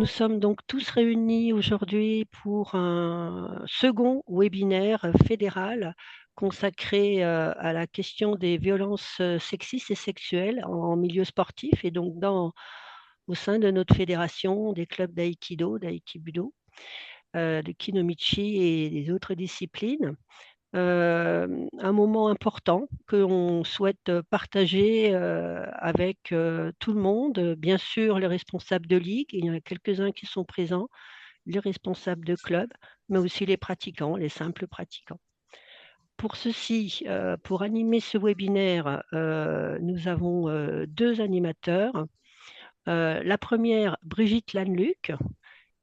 Nous sommes donc tous réunis aujourd'hui pour un second webinaire fédéral consacré à la question des violences sexistes et sexuelles en milieu sportif et donc au sein de notre fédération des clubs d'aïkido, de kinomichi et des autres disciplines. Un moment important qu'on souhaite partager avec tout le monde. Bien sûr, les responsables de ligue, il y en a quelques-uns qui sont présents, les responsables de club, mais aussi les pratiquants, les simples pratiquants. Pour ceci, pour animer ce webinaire, nous avons deux animateurs. La première, Brigitte Lanluc.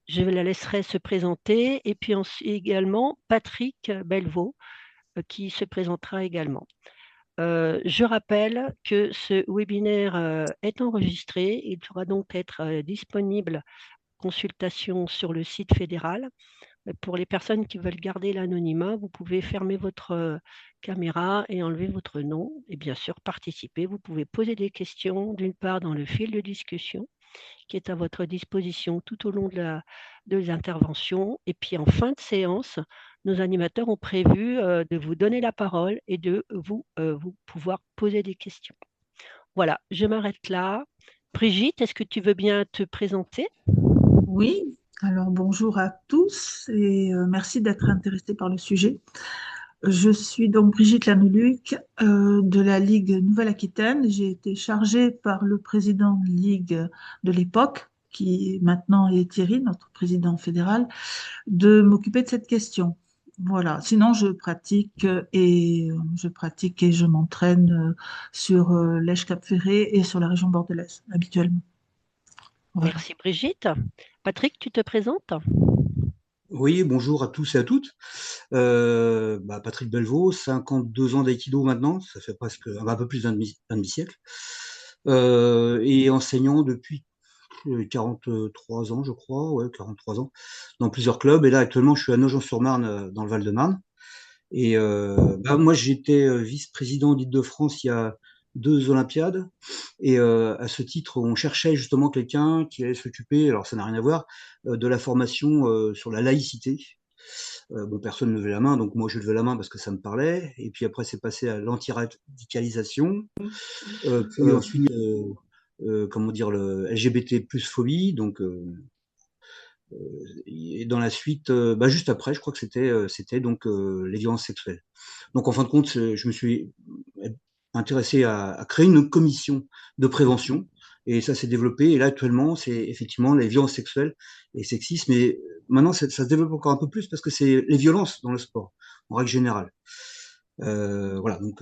Je la laisserai se présenter. Et puis également Patrick Belvaux, qui se présentera également. Je rappelle que ce webinaire est enregistré. Il pourra donc être disponible consultation sur le site fédéral. Pour les personnes qui veulent garder l'anonymat, vous pouvez fermer votre caméra et enlever votre nom. Et bien sûr, participer. Vous pouvez poser des questions, d'une part dans le fil de discussion, qui est à votre disposition tout au long de les interventions. Et puis en fin de séance, nos animateurs ont prévu de vous donner la parole et de vous pouvoir poser des questions. Voilà, je m'arrête là. Brigitte, est-ce que tu veux bien te présenter? Oui, alors bonjour à tous et merci d'être intéressés par le sujet. Je suis donc Brigitte Lanneluc de la Ligue Nouvelle-Aquitaine. J'ai été chargée par le président de Ligue de l'époque, qui maintenant est Thierry, notre président fédéral, de m'occuper de cette question. Voilà. Sinon, je pratique et je m'entraîne sur l'Èche-Cap-Ferré et sur la région bordelaise habituellement. Voilà. Merci Brigitte. Patrick, tu te présentes? Oui, bonjour à tous et à toutes. Patrick Belvaux, 52 ans d'aïkido maintenant, ça fait presque un peu plus d'un demi-siècle, et enseignant depuis 43 ans, je crois, ouais, 43 ans, dans plusieurs clubs. Et là, actuellement, je suis à Nogent-sur-Marne, dans le Val-de-Marne. Et moi, j'étais vice-président d'Île-de-France il y a 2 Olympiades. Et à ce titre, on cherchait justement quelqu'un qui allait s'occuper, alors ça n'a rien à voir, de la formation sur la laïcité. Bon, personne ne levait la main, donc moi je levais la main parce que ça me parlait. Et puis après, c'est passé à l'antiradicalisation. Puis ensuite, comment dire, le LGBT plus phobie. Donc, et dans la suite, juste après, je crois que c'était donc les violences sexuelles. Donc en fin de compte, je me suis intéressé à créer une commission de prévention. Et ça s'est développé. Et là, actuellement, c'est effectivement les violences sexuelles et sexisme. Mais maintenant, ça se développe encore un peu plus parce que c'est les violences dans le sport, en règle générale. Voilà, donc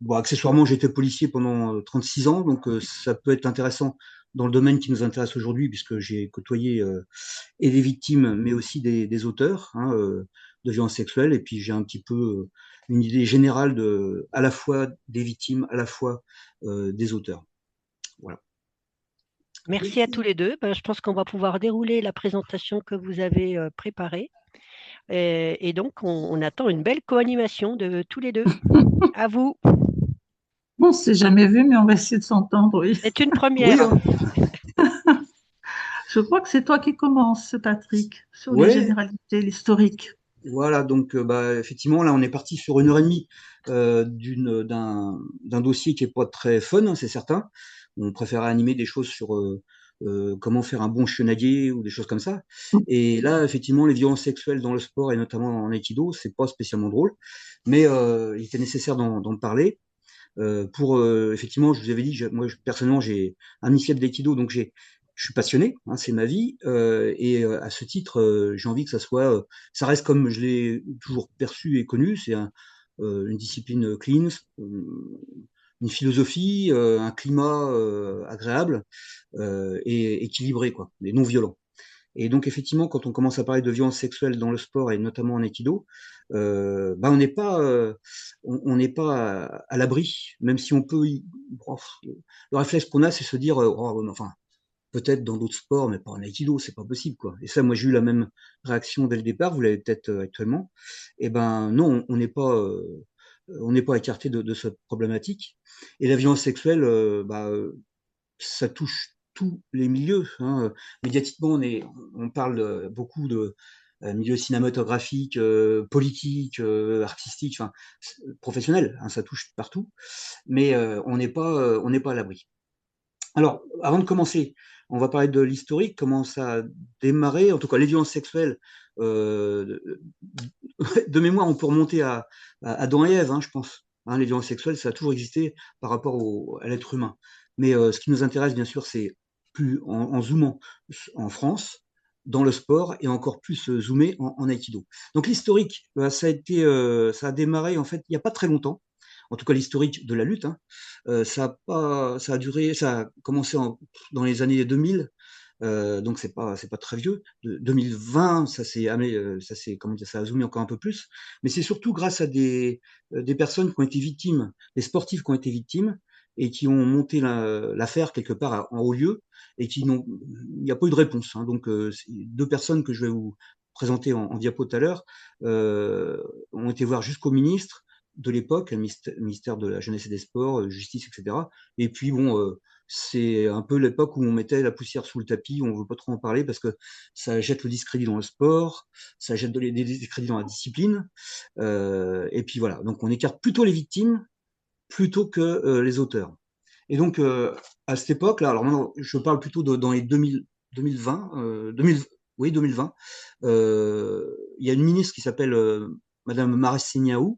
bon, accessoirement, j'ai été policier pendant 36 ans, donc ça peut être intéressant dans le domaine qui nous intéresse aujourd'hui, puisque j'ai côtoyé et des victimes, mais aussi des auteurs, hein, de violences sexuelles, et puis j'ai un petit peu une idée générale à la fois des victimes, à la fois des auteurs. Voilà. Merci à tous les deux. Je pense qu'on va pouvoir dérouler la présentation que vous avez préparée. Et donc, on attend une belle co-animation de tous les deux. À vous. On s'est jamais vu, mais on va essayer de s'entendre, oui. C'est une Oui, première. hein. Je crois que c'est toi qui commences, Patrick, sur les Ouais, généralités, l'historique. voilà, donc effectivement, là, on est parti sur 1 heure et demie d'un dossier qui est pas très fun, hein, c'est certain. On préférait animer des choses sur comment faire un bon chenadier ou des choses comme ça. Et là, effectivement, les violences sexuelles dans le sport et notamment en aikido, c'est pas spécialement drôle, mais il était nécessaire d'en parler. Effectivement, je vous avais dit, personnellement, j'ai un initiative d'aïkido, donc je suis passionné, hein, c'est ma vie, et à ce titre, j'ai envie que ça reste comme je l'ai toujours perçu et connu, c'est une discipline clean, une philosophie, un climat agréable et équilibré, quoi, mais non violent. Et donc, effectivement, quand on commence à parler de violence sexuelle dans le sport et notamment en aikido, on n'est pas à l'abri, même si on peut. Le réflexe qu'on a, c'est se dire, oh, enfin, peut-être dans d'autres sports, mais pas en aikido, c'est pas possible, quoi. Et ça, moi, j'ai eu la même réaction dès le départ. Vous l'avez peut-être actuellement. Eh ben, non, on n'est pas écarté de cette problématique. Et la violence sexuelle, ça touche tous les milieux, hein. Médiatiquement, on parle beaucoup de milieu cinématographique, politique, artistique, enfin, professionnel, hein, ça touche partout, mais on n'est pas à l'abri. Alors, avant de commencer, on va parler de l'historique, comment ça a démarré, en tout cas les violences sexuelles. euh, de mémoire, on peut remonter à Adam et Ève, hein, je pense. Hein, les violences sexuelles, ça a toujours existé par rapport à l'être humain. Mais ce qui nous intéresse, bien sûr, c'est plus en zoomant en France, dans le sport, et encore plus zoomé en aïkido. Donc l'historique, ça a démarré en fait il n'y a pas très longtemps. En tout cas, l'historique de la lutte, hein. Ça a commencé dans les années 2000, donc c'est pas très vieux. 2020, comment dire, ça a zoomé encore un peu plus. Mais c'est surtout grâce à des personnes qui ont été victimes, des sportifs qui ont été victimes et qui ont monté l'affaire quelque part en haut lieu et il n'y a pas eu de réponse, hein. Donc deux personnes que je vais vous présenter en diapo tout à l'heure ont été voir jusqu'au ministre de l'époque, le ministère de la Jeunesse et des Sports, justice, etc. Et puis bon, c'est un peu l'époque où on mettait la poussière sous le tapis, on veut pas trop en parler parce que ça jette le discrédit dans le sport, ça jette des discrédits dans la discipline, et puis voilà. Donc on écarte plutôt les victimes plutôt que les auteurs. Et donc à cette époque-là, alors maintenant je parle plutôt dans les 2020, 2000, oui 2020, il y a une ministre qui s'appelle Madame Maracineanu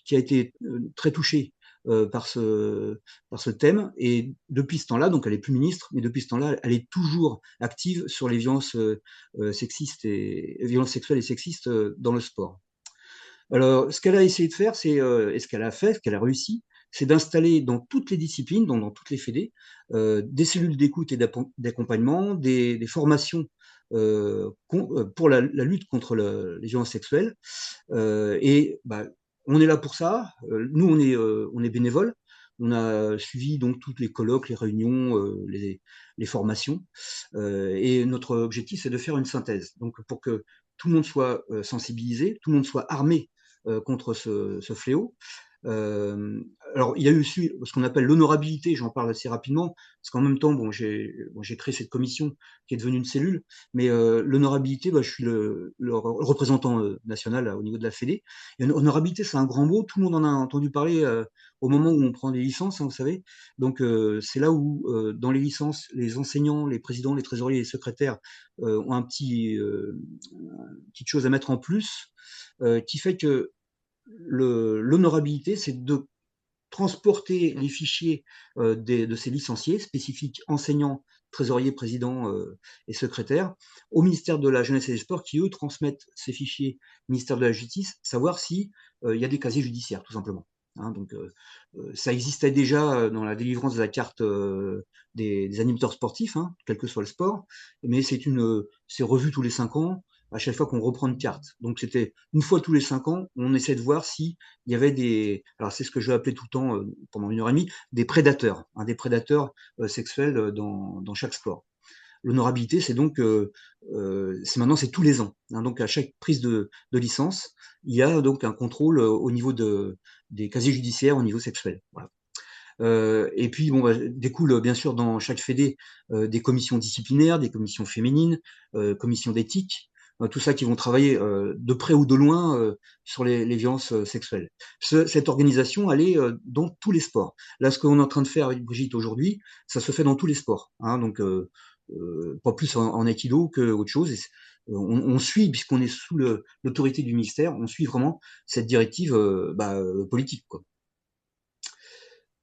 qui a été très touchée par ce thème. Et depuis ce temps-là, donc elle est plus ministre, mais depuis ce temps-là, elle est toujours active sur les violences sexistes et violences sexuelles et sexistes dans le sport. Alors, ce qu'elle a essayé de faire, et ce qu'elle a fait, ce qu'elle a réussi, c'est d'installer dans toutes les disciplines, dans toutes les fédés, des cellules d'écoute et d'accompagnement, des formations pour la lutte contre les violences sexuelles. Et bah, on est là pour ça. Nous, on est bénévoles. On a suivi donc toutes les colloques, les réunions, les formations. Et notre objectif, c'est de faire une synthèse. Donc, pour que tout le monde soit sensibilisé, tout le monde soit armé contre ce fléau. Euh, alors, il y a eu aussi ce qu'on appelle l'honorabilité, j'en parle assez rapidement, parce qu'en même temps, bon, j'ai créé cette commission qui est devenue une cellule, mais l'honorabilité, bah, je suis le représentant national au niveau de la Fédé. Et honorabilité, c'est un grand mot, tout le monde en a entendu parler au moment où on prend des licences, hein, vous savez. Donc, c'est là où, dans les licences, les enseignants, les présidents, les trésoriers, les secrétaires ont une petite chose à mettre en plus, qui fait que l'honorabilité, c'est de transporter les fichiers de ces licenciés spécifiques enseignants, trésoriers, présidents et secrétaires au ministère de la Jeunesse et des Sports qui, eux, transmettent ces fichiers au ministère de la Justice, savoir si il y a des casiers judiciaires, tout simplement. Hein, donc, ça existait déjà dans la délivrance de la carte des animateurs sportifs, hein, quel que soit le sport, mais c'est revu tous les 5 ans, à chaque fois qu'on reprend une carte. Donc c'était une fois tous les 5 ans, on essaie de voir si il y avait alors c'est ce que je vais appeler tout le temps pendant 1 heure et demie, des prédateurs, hein, des prédateurs sexuels dans chaque sport. L'honorabilité, c'est donc, maintenant, c'est tous les ans, hein. Donc à chaque prise de licence, il y a donc un contrôle au niveau des casiers judiciaires au niveau sexuel. Voilà. Et puis, bon, bah, découle bien sûr dans chaque fédé des commissions disciplinaires, des commissions féminines, commissions d'éthique, tout ça qui vont travailler de près ou de loin sur les violences sexuelles. Cette organisation, elle est dans tous les sports. Là, ce qu'on est en train de faire avec Brigitte aujourd'hui, ça se fait dans tous les sports, hein. Donc, pas plus en aikido qu'autre chose. Et on suit, puisqu'on est sous l'autorité du ministère, on suit vraiment cette directive politique, quoi.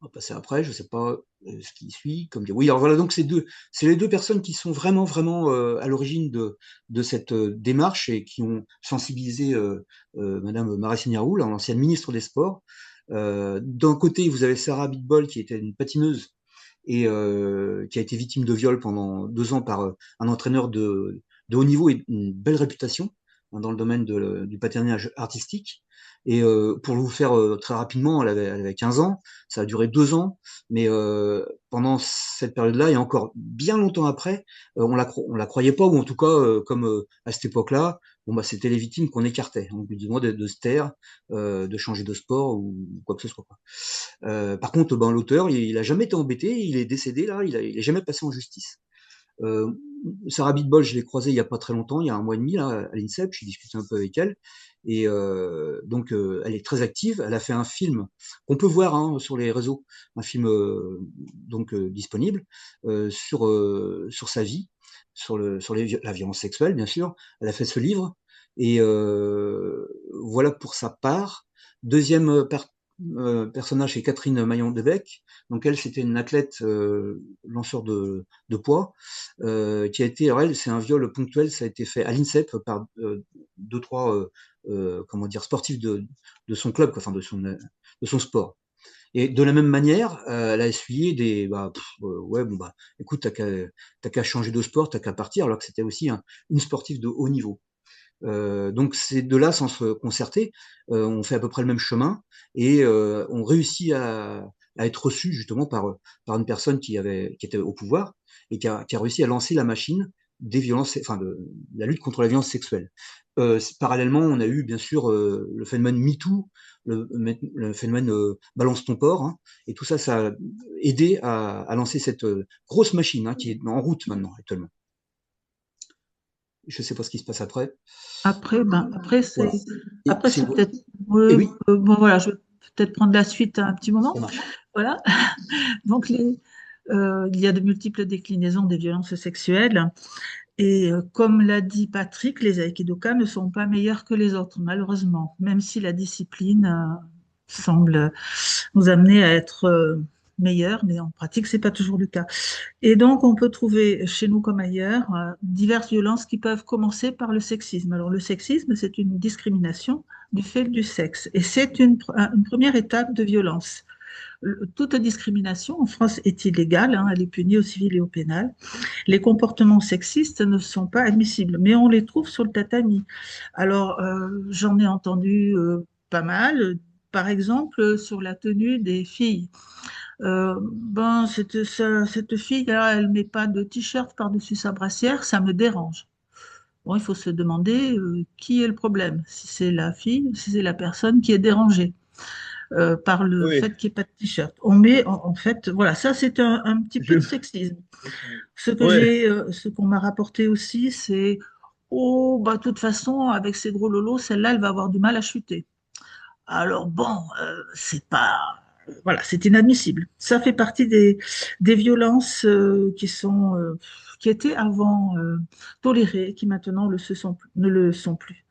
On va passer après, je sais pas ce qui suit. Comme dire. Oui, alors voilà, donc c'est les deux personnes qui sont vraiment, vraiment à l'origine de cette démarche et qui ont sensibilisé Madame Maracineanu, l'ancienne ministre des Sports. D'un côté, vous avez Sarah Abitbol, qui était une patineuse et qui a été victime de viol pendant 2 ans par un entraîneur de haut niveau et une belle réputation, hein, dans le domaine du patinage artistique. Et pour vous faire très rapidement, elle avait 15 ans, ça a duré 2 ans, mais pendant cette période-là et encore bien longtemps après, on la croyait pas, ou en tout cas, comme à cette époque-là, bon bah c'était les victimes qu'on écartait. On lui demandait de se taire, de changer de sport ou quoi que ce soit, quoi. Par contre, ben, l'auteur, il a jamais été embêté, il est décédé là, il est jamais passé en justice. Euh, Sarah Abitbol, je l'ai croisée il y a pas très longtemps, il y a un mois et demi, là, à l'INSEP, j'ai discuté un peu avec elle. Et donc, elle est très active. Elle a fait un film qu'on peut voir hein, sur les réseaux, un film donc disponible sur sa vie, la violence sexuelle, bien sûr. Elle a fait ce livre. Et voilà pour sa part. Deuxième personnage, c'est Catherine Maillon-Debec. Donc elle, c'était une athlète lanceur de poids qui a été, alors elle, c'est un viol ponctuel, ça a été fait à l'INSEP par deux, trois, comment dire, sportifs de son club, quoi, enfin de son sport. Et de la même manière, elle a essuyé des, ouais, bon bah, écoute, t'as qu'à changer de sport, t'as qu'à partir, alors que c'était aussi une sportive de haut niveau. Donc ces deux-là, sans se concerter, on fait à peu près le même chemin et on réussit à être reçu justement par une personne qui était au pouvoir et qui a réussi à lancer la machine des violences, enfin de la lutte contre la violence sexuelle. Parallèlement, on a eu bien sûr le phénomène MeToo, le phénomène balance ton porc, hein, et tout ça, ça a aidé à lancer cette grosse machine hein, qui est en route maintenant actuellement. Je sais pas ce qui se passe après. Après, Voilà. après, c'est peut-être, Et oui, oui, bon, voilà, je vais peut-être prendre la suite à un petit ça moment. marche. Voilà. Donc, il y a de multiples déclinaisons des violences sexuelles. Et comme l'a dit Patrick, les aikidokas ne sont pas meilleurs que les autres, malheureusement, même si la discipline semble nous amener à être meilleurs, mais en pratique, c'est pas toujours le cas. Et donc, on peut trouver chez nous comme ailleurs diverses violences qui peuvent commencer par le sexisme. Alors, le sexisme, c'est une discrimination du fait du sexe, et c'est une première étape de violence. Toute discrimination en France est illégale, hein, elle est punie au civil et au pénal. Les comportements sexistes ne sont pas admissibles, mais on les trouve sur le tatami. Alors, j'en ai entendu pas mal, par exemple, sur la tenue des filles. Ben, cette fille-là, elle met pas de t-shirt par-dessus sa brassière, ça me dérange. Bon, il faut se demander qui est le problème, si c'est la fille ou si c'est la personne qui est dérangée par le Oui, fait qu'il n'y ait pas de t-shirt. On met, en fait, voilà, ça c'est un petit peu je, de sexisme. ouais, Ce qu'on m'a rapporté aussi, c'est, oh, bah, de toute façon, avec ces gros lolos, celle-là, elle va avoir du mal à chuter. Alors bon, c'est pas, voilà, c'est inadmissible. Ça fait partie des violences qui étaient avant tolérées, qui maintenant ne le sont plus.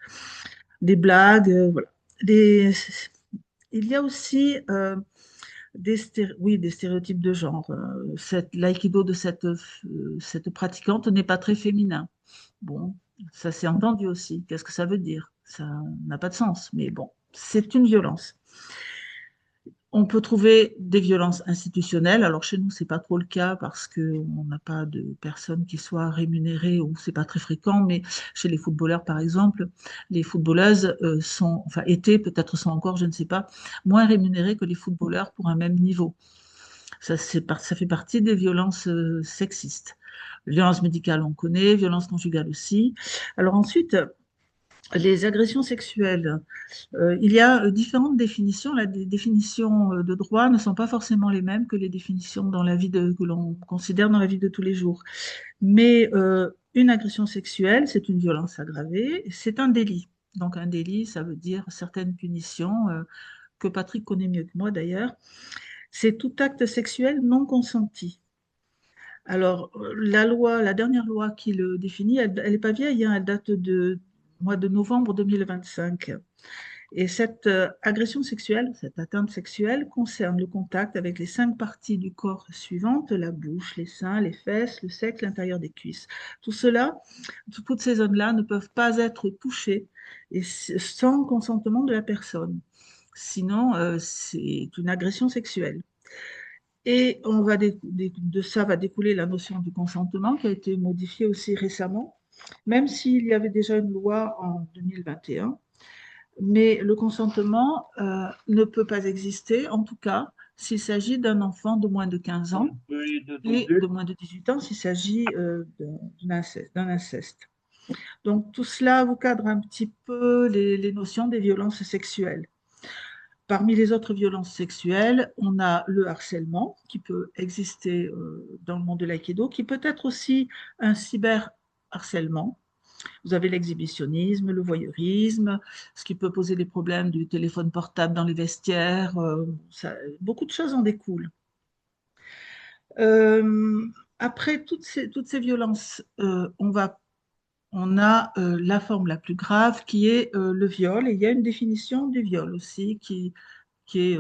Des blagues, voilà. Des, il y a aussi oui, des stéréotypes de genre. L'aïkido de cette pratiquante n'est pas très féminin. Bon, ça s'est entendu aussi. Qu'est-ce que ça veut dire? Ça n'a pas de sens, mais bon, c'est une violence. On peut trouver des violences institutionnelles. Alors chez nous, c'est pas trop le cas parce qu'on n'a pas de personnes qui soient rémunérées ou c'est pas très fréquent. Mais chez les footballeurs, par exemple, les footballeuses sont, enfin étaient, peut-être sont encore, je ne sais pas, moins rémunérées que les footballeurs pour un même niveau. Ça fait partie des violences sexistes. Violence médicale, on connaît, violence conjugale aussi. Alors ensuite, les agressions sexuelles. Il y a différentes définitions. Les définitions de droit ne sont pas forcément les mêmes que les définitions que l'on considère dans la vie de tous les jours. Mais une agression sexuelle, c'est une violence aggravée, c'est un délit. Donc un délit, ça veut dire certaines punitions que Patrick connaît mieux que moi d'ailleurs. C'est tout acte sexuel non consenti. Alors, la dernière loi qui le définit, elle n'est pas vieille, hein, elle date de mois de novembre 2025. Et cette agression sexuelle, cette atteinte sexuelle, concerne le contact avec les 5 parties du corps suivantes, la bouche, les seins, les fesses, le sexe, l'intérieur des cuisses. Tout cela, toutes ces zones-là ne peuvent pas être touchées sans consentement de la personne. Sinon, c'est une agression sexuelle. Et de ça va découler la notion du consentement qui a été modifiée aussi récemment, même s'il y avait déjà une loi en 2021. Mais le consentement ne peut pas exister, en tout cas, s'il s'agit d'un enfant de moins de 15 ans et de moins de 18 ans s'il s'agit d'un inceste. Donc tout cela vous cadre un petit peu les notions des violences sexuelles. Parmi les autres violences sexuelles, on a le harcèlement qui peut exister dans le monde de l'aïkido, qui peut être aussi un cyberharcèlement. Vous avez l'exhibitionnisme, le voyeurisme, ce qui peut poser des problèmes du téléphone portable dans les vestiaires. Beaucoup de choses en découlent. Euh, Après toutes ces violences, on a la forme la plus grave qui est le viol. Et il y a une définition du viol aussi qui est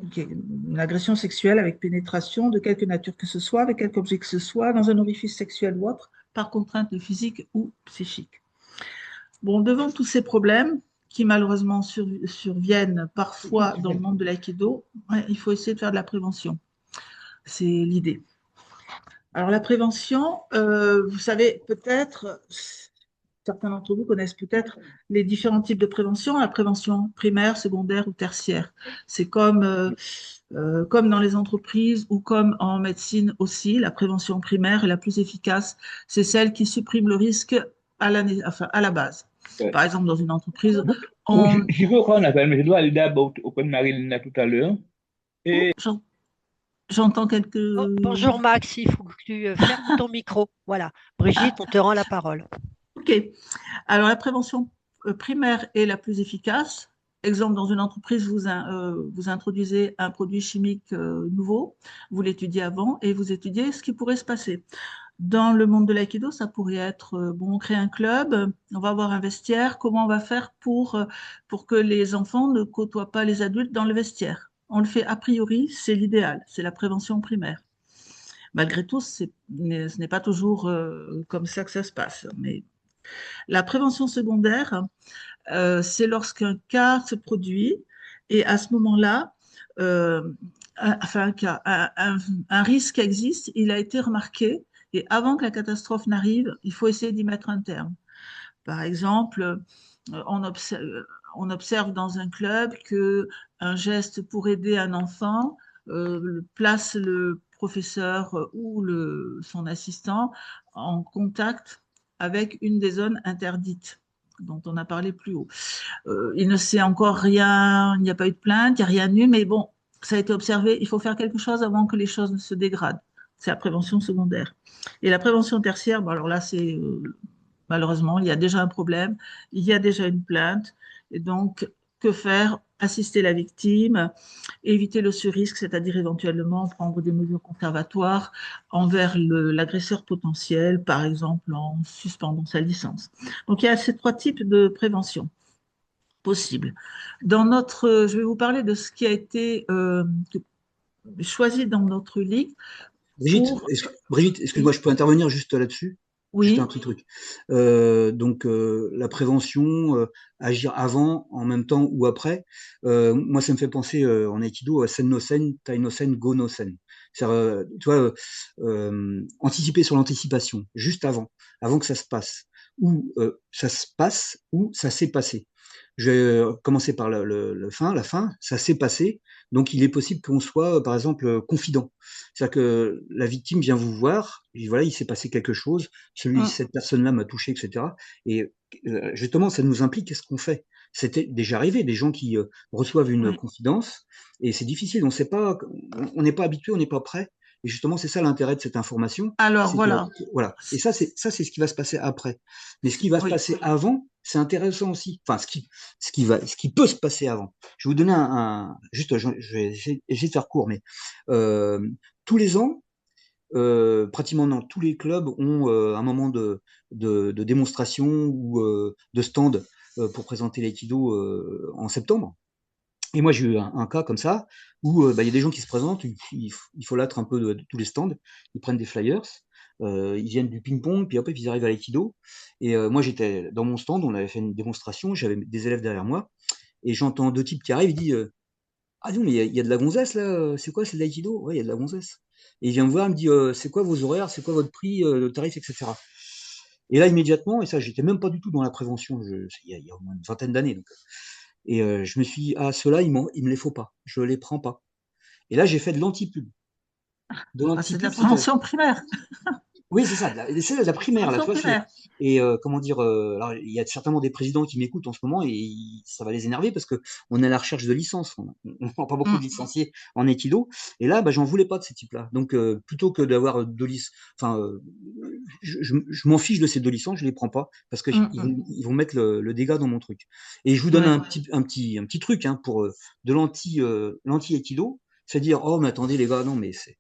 qui est une agression sexuelle avec pénétration de quelque nature que ce soit, avec quelque objet que ce soit, dans un orifice sexuel ou autre, par contrainte physique ou psychique. Bon, devant tous ces problèmes qui malheureusement surviennent parfois dans le monde de l'aïkido, ouais, il faut essayer de faire de la prévention. C'est l'idée. Alors la prévention, vous savez peut-être, certains d'entre vous connaissent peut-être les différents types de prévention, la prévention primaire, secondaire ou tertiaire. C'est comme dans les entreprises ou comme en médecine aussi, la prévention primaire est la plus efficace. C'est celle qui supprime le risque à la base. Ouais. Par exemple, dans une entreprise, Oui, je veux qu'on appelle, mais je dois aller d'abord auprès de Marilyn tout à l'heure. Et j'entends quelques... Bonjour Max, il faut que tu fermes ton micro. Voilà. Brigitte, on te rend la parole. OK. Alors, la prévention primaire est la plus efficace. Exemple, dans une entreprise, vous introduisez un produit chimique nouveau, vous l'étudiez avant et vous étudiez ce qui pourrait se passer. Dans le monde de l'aïkido, ça pourrait être, bon, on crée un club, on va avoir un vestiaire, comment on va faire pour que les enfants ne côtoient pas les adultes dans le vestiaire? On le fait a priori, c'est l'idéal, c'est la prévention primaire. Malgré tout, ce n'est pas toujours comme ça que ça se passe. Mais la prévention secondaire, c'est lorsqu'un cas se produit et à ce moment-là, un risque existe, il a été remarqué et avant que la catastrophe n'arrive, il faut essayer d'y mettre un terme. Par exemple, on observe dans un club que un geste pour aider un enfant place le professeur ou son assistant en contact avec une des zones interdites dont on a parlé plus haut. Il ne sait encore rien, il n'y a pas eu de plainte, il n'y a rien eu, mais bon, ça a été observé, il faut faire quelque chose avant que les choses ne se dégradent. C'est la prévention secondaire. Et la prévention tertiaire, bon, alors là, c'est malheureusement, il y a déjà un problème, il y a déjà une plainte, et donc, que faire? Assister la victime, éviter le surrisque, c'est-à-dire éventuellement prendre des mesures conservatoires envers l'agresseur potentiel, par exemple en suspendant sa licence. Donc, il y a ces trois types de prévention possibles. Je vais vous parler de ce qui a été choisi dans notre ligue. Brigitte, excuse-moi, je peux intervenir juste là-dessus? Oui. Juste un petit truc. Donc, la prévention, agir avant, en même temps ou après. Moi, ça me fait penser en Aikido à Sen no Sen, Tai no Sen, Go no Sen. C'est-à-dire, tu vois, anticiper sur l'anticipation, juste avant que ça se passe. Ou ça se passe, ou ça s'est passé. Je vais commencer par la fin, ça s'est passé, donc il est possible qu'on soit, par exemple, confident. C'est-à-dire que la victime vient vous voir, et voilà, il s'est passé quelque chose, cette personne-là m'a touché, etc. Et justement, ça nous implique, qu'est-ce qu'on fait? C'était déjà arrivé, des gens qui reçoivent une confidence, et c'est difficile, on sait pas, on n'est pas habitué, on n'est pas prêt. Et justement, c'est ça l'intérêt de cette information. Alors voilà. Voilà. Et ça, c'est ce qui va se passer après. Mais ce qui va se passer avant, c'est intéressant aussi. Enfin, ce qui peut se passer avant. Je vais vous donner juste, je vais essayer de faire court, mais tous les ans, pratiquement dans tous les clubs ont un moment de démonstration ou de stand pour présenter l'aïkido en septembre. Et moi, j'ai eu un cas comme ça, où il y a des gens qui se présentent, il faut l'être un peu de tous les stands, ils prennent des flyers, ils viennent du ping-pong, puis après, ils arrivent à l'aïkido. Et moi, j'étais dans mon stand, on avait fait une démonstration, j'avais des élèves derrière moi, et j'entends deux types qui arrivent, ils disent ah non, mais il y a de la gonzesse là, c'est quoi, c'est de l'aïkido? Ouais, il y a de la gonzesse. Et il vient me voir, il me dit c'est quoi vos horaires, c'est quoi votre prix, le tarif, etc. Et là, immédiatement, et ça, j'étais même pas du tout dans la prévention, il y a au moins une vingtaine d'années. Donc, et je me suis dit, ah, ceux-là, il me les faut pas, je les prends pas. Et là, j'ai fait de l'anti-pub. C'est de la prévention primaire. Oui, c'est ça, c'est la primaire, là, tu Promotion vois. primaire. Et comment dire, alors, il y a certainement des présidents qui m'écoutent en ce moment et ça va les énerver parce que on est à la recherche de licences. On n'a pas beaucoup de Mm. licenciés en équido. Et là, bah, j'en voulais pas de ces types-là. Donc, plutôt que d'avoir deux licences, enfin, je m'en fiche de ces deux licences, je les prends pas parce que Mm, mm. ils vont mettre le dégât dans mon truc. Et je vous donne Ouais. un petit truc hein, pour de l'anti-équido, c'est dire, oh, mais attendez, les gars, non, mais c'est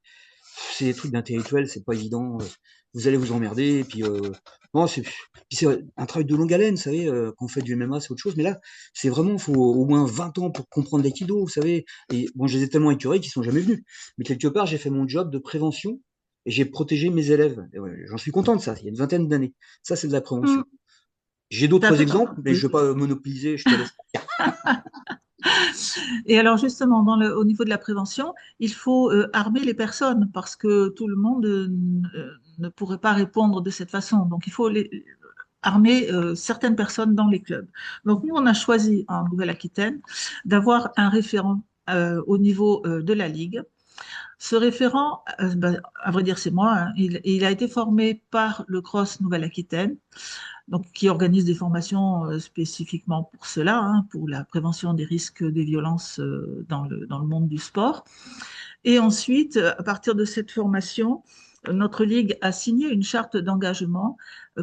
des trucs d'intellectuels, c'est pas évident. Vous allez vous emmerder. Et puis, non, c'est un travail de longue haleine, vous savez. Quand on fait du MMA, c'est autre chose. Mais là, c'est vraiment, il faut au moins 20 ans pour comprendre l'aïkido, vous savez. Et bon, je les ai tellement écœurés qu'ils sont jamais venus. Mais quelque part, j'ai fait mon job de prévention et j'ai protégé mes élèves. Et ouais, j'en suis content de ça. Il y a une vingtaine d'années. Ça, c'est de la prévention. Mm. J'ai T'as d'autres fait- exemples, mais je Oui. ne vais pas monopoliser. Je te laisse. Et alors justement, au niveau de la prévention, il faut armer les personnes parce que tout le monde ne pourrait pas répondre de cette façon. Donc il faut armer certaines personnes dans les clubs. Donc nous, on a choisi en Nouvelle-Aquitaine d'avoir un référent au niveau de la Ligue. Ce référent, ben, à vrai dire, c'est moi, hein. Il a été formé par le CROSS Nouvelle-Aquitaine, donc qui organise des formations spécifiquement pour cela, hein, pour la prévention des risques des violences dans le monde du sport. Et ensuite, à partir de cette formation, notre ligue a signé une charte d'engagement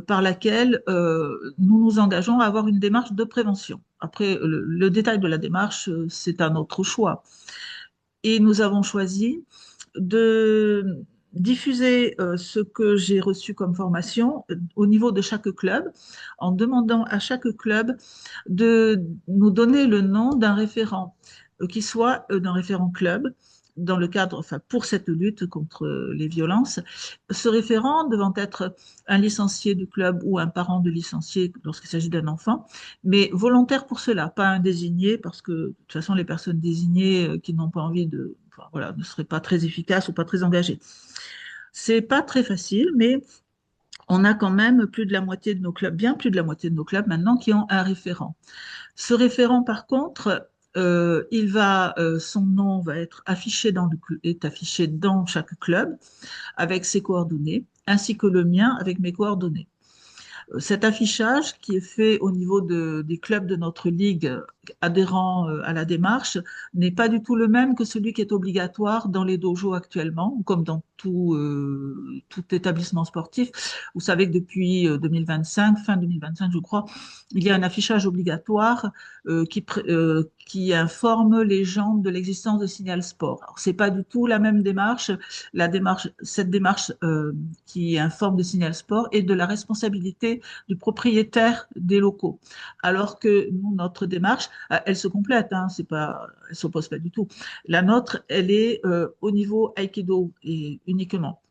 par laquelle nous nous engageons à avoir une démarche de prévention. Après, le détail de la démarche, c'est un autre choix. Et nous avons choisi de diffuser ce que j'ai reçu comme formation au niveau de chaque club, en demandant à chaque club de nous donner le nom d'un référent, qui soit d'un référent club, dans le cadre, enfin, pour cette lutte contre les violences. Ce référent devant être un licencié du club ou un parent de licencié lorsqu'il s'agit d'un enfant, mais volontaire pour cela, pas un désigné, parce que de toute façon, les personnes désignées qui n'ont pas envie de, enfin, voilà, ne seraient pas très efficaces ou pas très engagées. C'est pas très facile, mais on a quand même plus de la moitié de nos clubs, bien plus de la moitié de nos clubs maintenant qui ont un référent. Ce référent, par contre, son nom va être affiché est affiché dans chaque club avec ses coordonnées, ainsi que le mien avec mes coordonnées. Cet affichage qui est fait au niveau des clubs de notre ligue adhérents à la démarche n'est pas du tout le même que celui qui est obligatoire dans les dojos actuellement, comme dans tout établissement sportif. Vous savez que depuis 2025, fin 2025, je crois, il y a un affichage obligatoire qui informe les gens de l'existence de Signal Sport. Alors, c'est pas du tout la même démarche. Cette démarche qui informe de Signal Sport est de la responsabilité du propriétaire des locaux. Alors que nous, notre démarche, elle se complète, hein, elle s'oppose pas du tout. La nôtre, elle est au niveau Aikido et uniquement.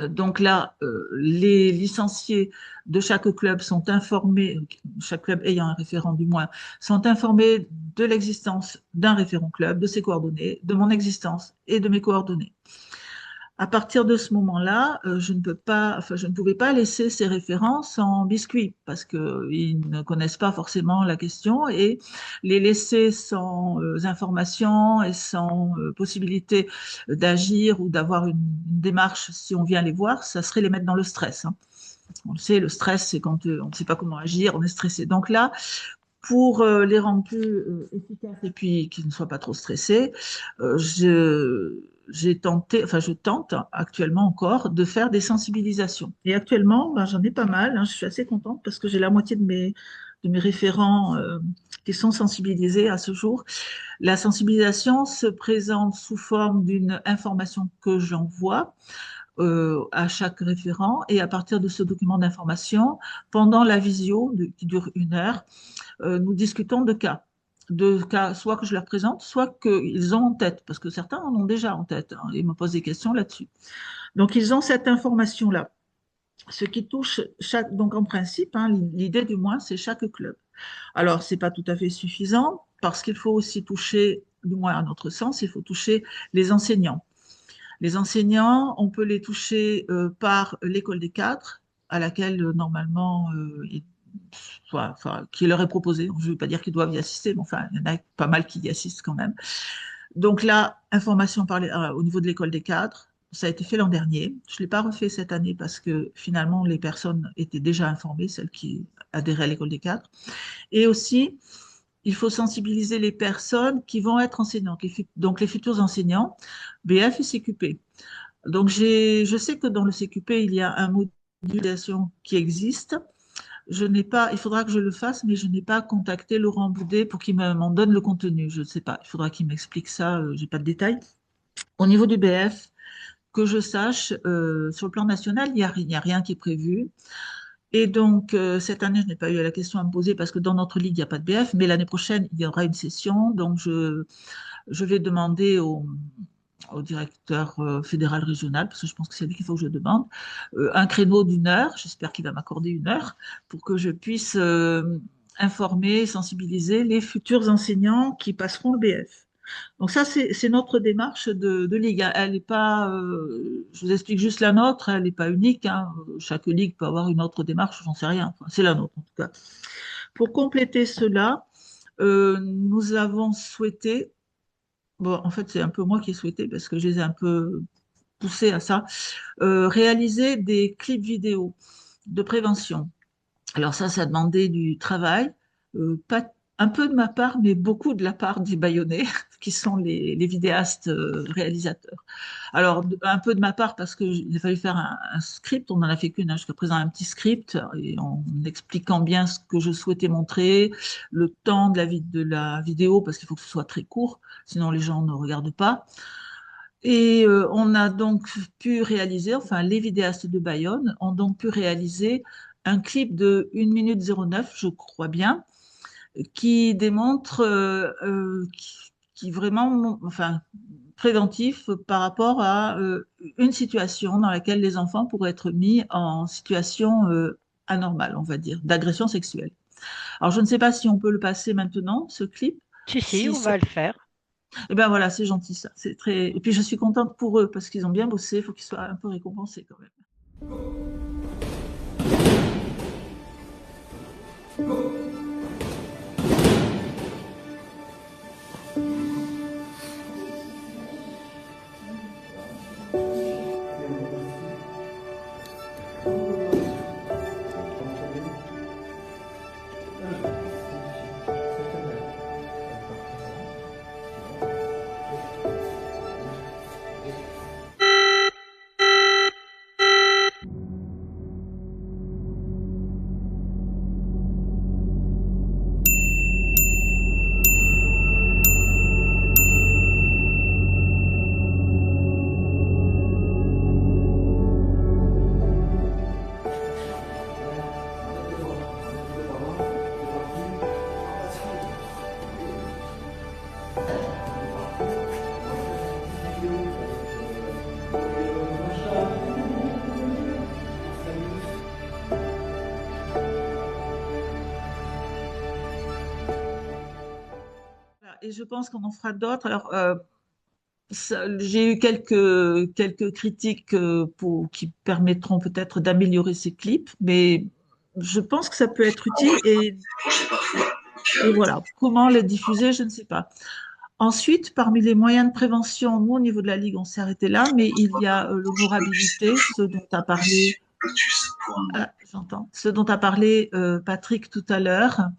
Donc là, les licenciés de chaque club sont informés, chaque club ayant un référent du moins, sont informés de l'existence d'un référent club, de ses coordonnées, de mon existence et de mes coordonnées. À partir de ce moment-là, je ne pouvais pas laisser ces références en biscuit parce qu'ils ne connaissent pas forcément la question et les laisser sans information et sans possibilité d'agir ou d'avoir une démarche si on vient les voir, ça serait les mettre dans le stress, hein. On le sait, le stress, c'est quand on ne sait pas comment agir, on est stressé. Donc là, pour les rendre plus efficaces et puis qu'ils ne soient pas trop stressés, je tente actuellement encore de faire des sensibilisations. Et actuellement, ben, j'en ai pas mal, hein, je suis assez contente parce que j'ai la moitié de mes référents qui sont sensibilisés à ce jour. La sensibilisation se présente sous forme d'une information que j'envoie à chaque référent et à partir de ce document d'information, pendant la visio qui dure 1 heure, nous discutons de cas soit que je leur présente, soit qu'ils ont en tête, parce que certains en ont déjà en tête, hein, et me posent des questions là-dessus. Donc, ils ont cette information-là. Ce qui touche donc en principe, hein, l'idée du moins, c'est chaque club. Alors, c'est pas tout à fait suffisant, parce qu'il faut aussi toucher, du moins à notre sens, il faut toucher les enseignants. Les enseignants, on peut les toucher par l'école des cadres, à laquelle normalement qui leur est proposé. Je ne veux pas dire qu'ils doivent y assister, mais enfin, il y en a pas mal qui y assistent quand même. Donc là, information au niveau de l'école des cadres, Ça a été fait l'an dernier. Je ne l'ai pas refait cette année parce que finalement, les personnes étaient déjà informées, celles qui adhéraient à l'école des cadres. Et aussi, il faut sensibiliser les personnes qui vont être enseignantes, donc les futurs enseignants, BF et CQP. Donc, je sais que dans le CQP, il y a un module d'éducation qui existe. Je n'ai pas, il faudra que je le fasse, mais je n'ai pas contacté Laurent Boudet pour qu'il m'en donne le contenu. Je ne sais pas. Il faudra qu'il m'explique ça. Je n'ai pas de détails. Au niveau du BF, que je sache, sur le plan national, il n'y a rien qui est prévu. Et donc, cette année, je n'ai pas eu la question à me poser parce que dans notre ligue, il n'y a pas de BF, mais l'année prochaine, il y aura une session. Donc, je vais demander au directeur fédéral régional, parce que je pense que c'est lui qu'il faut que je demande, un créneau d'une heure. J'espère qu'il va m'accorder une heure pour que je puisse informer, sensibiliser les futurs enseignants qui passeront le BF. Donc ça, c'est notre démarche de ligue. Elle n'est pas, je vous explique juste la nôtre, elle n'est pas unique, hein. Chaque ligue peut avoir une autre démarche, j'en sais rien. Enfin, c'est la nôtre en tout cas. Pour compléter cela, nous avons souhaité, bon, en fait c'est un peu moi qui ai souhaité parce que je les ai un peu poussés à ça, réaliser des clips vidéo de prévention. Alors ça a demandé du travail, pas un peu de ma part, mais beaucoup de la part des Bayonnais, qui sont les vidéastes réalisateurs. Alors un peu de ma part parce qu'il a fallu faire un script, on n'en a fait qu'une jusqu'à présent, un petit script, et en expliquant bien ce que je souhaitais montrer, le temps de la vidéo, parce qu'il faut que ce soit très court, sinon les gens ne regardent pas. Et on a donc pu réaliser, enfin les vidéastes de Bayonne ont donc pu réaliser un clip de 1 minute 09, je crois bien, qui démontre, qui vraiment, enfin, préventif par rapport à une situation dans laquelle les enfants pourraient être mis en situation anormale, on va dire, d'agression sexuelle. Alors, je ne sais pas si on peut le passer maintenant, ce clip. Si, Si on ça... va le faire. Eh bien voilà, c'est gentil ça. C'est très... Et puis je suis contente pour eux parce qu'ils ont bien bossé, il faut qu'ils soient un peu récompensés quand même. Et je pense qu'on en fera d'autres. Alors, j'ai eu quelques critiques qui permettront peut-être d'améliorer ces clips, mais je pense que ça peut être utile et voilà. Comment les diffuser, je ne sais pas. Ensuite, parmi les moyens de prévention, nous, au niveau de la Ligue, on s'est arrêté là, mais il y a l'honorabilité, ce dont a parlé, j'entends, ce dont a parlé Patrick tout à l'heure.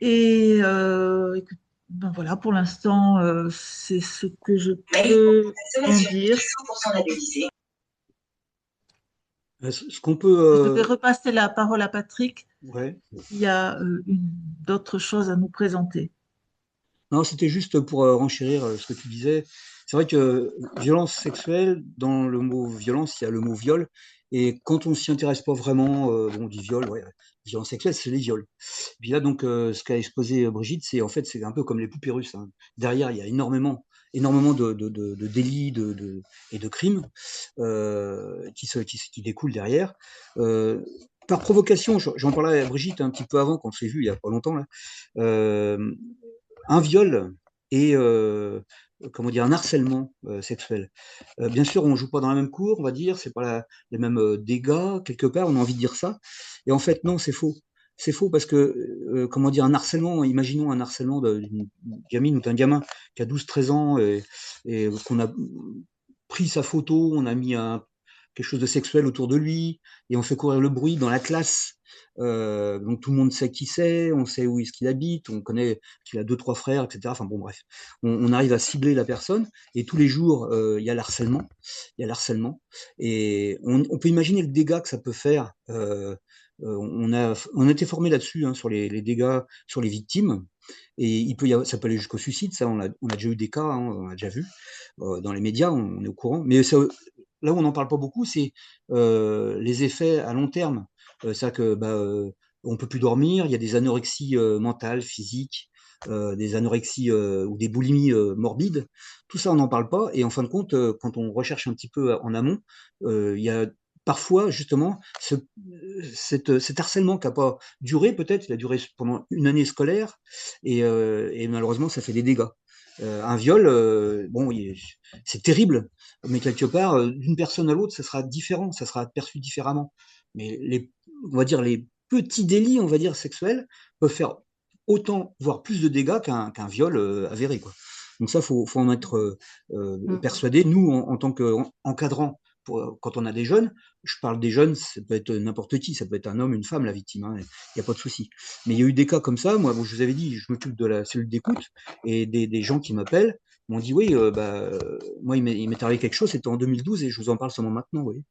Et écoute, ben voilà, pour l'instant, c'est ce que je peux en dire. Ce qu'on peut... Je vais repasser la parole à Patrick. ouais. Il y a d'autres choses à nous présenter. Non, c'était juste pour renchérir ce que tu disais. C'est vrai que violence sexuelle, dans le mot violence, il y a le mot viol. Et quand on s'y intéresse pas vraiment, on dit viol, ouais, violence sexuelle, c'est les viols. Puis là, donc, ce qu'a exposé Brigitte, c'est en fait, c'est un peu comme les poupées russes, hein. Derrière, il y a énormément de délits et de crimes qui découlent derrière. Par provocation, j'en parlais à Brigitte un petit peu avant, quand on s'est vu il y a pas longtemps là. Un viol et comment dire, un harcèlement sexuel. Bien sûr, on joue pas dans la même cour, on va dire, c'est pas les mêmes dégâts, quelque part, on a envie de dire ça. Et en fait, non, c'est faux. C'est faux parce que, comment dire, un harcèlement, imaginons un harcèlement d'une gamine ou d'un gamin qui a 12-13 ans et qu'on a pris sa photo, on a mis quelque chose de sexuel autour de lui, et on fait courir le bruit dans la classe. Donc tout le monde sait qui c'est, on sait où est-ce qu'il habite, on connaît qu'il a 2, 3 frères, etc. Enfin bon, bref, on arrive à cibler la personne, et tous les jours, il y a l'harcèlement. Il y a l'harcèlement, et on peut imaginer le dégât que ça peut faire. On a été formé là-dessus, hein, sur les dégâts sur les victimes, et ça peut aller jusqu'au suicide, ça, on a déjà eu des cas, hein, on a déjà vu dans les médias, on est au courant. Mais ça, là où on n'en parle pas beaucoup, c'est les effets à long terme. C'est-à-dire que on peut plus dormir, il y a des anorexies mentales, physiques, des anorexies ou des boulimies morbides. Tout ça, on n'en parle pas. Et en fin de compte, quand on recherche un petit peu en amont, il y a parfois justement cet harcèlement qui n'a pas duré, peut-être, il a duré pendant une année scolaire, et malheureusement, ça fait des dégâts. Un viol, bon, c'est terrible, mais quelque part, d'une personne à l'autre, ça sera différent, ça sera perçu différemment. Mais on va dire, les petits délits, on va dire, sexuels, peuvent faire autant, voire plus de dégâts qu'un viol avéré, quoi. Donc ça, faut en être persuadé. Nous, en tant qu'encadrants, quand on a des jeunes, je parle des jeunes, ça peut être n'importe qui, ça peut être un homme, une femme, la victime, hein, il n'y a pas de souci. Mais il y a eu des cas comme ça, moi, bon, je vous avais dit, je m'occupe de la cellule d'écoute, et des gens qui m'appellent m'ont dit, oui, moi, il m'est arrivé quelque chose, c'était en 2012, et je vous en parle seulement maintenant, oui.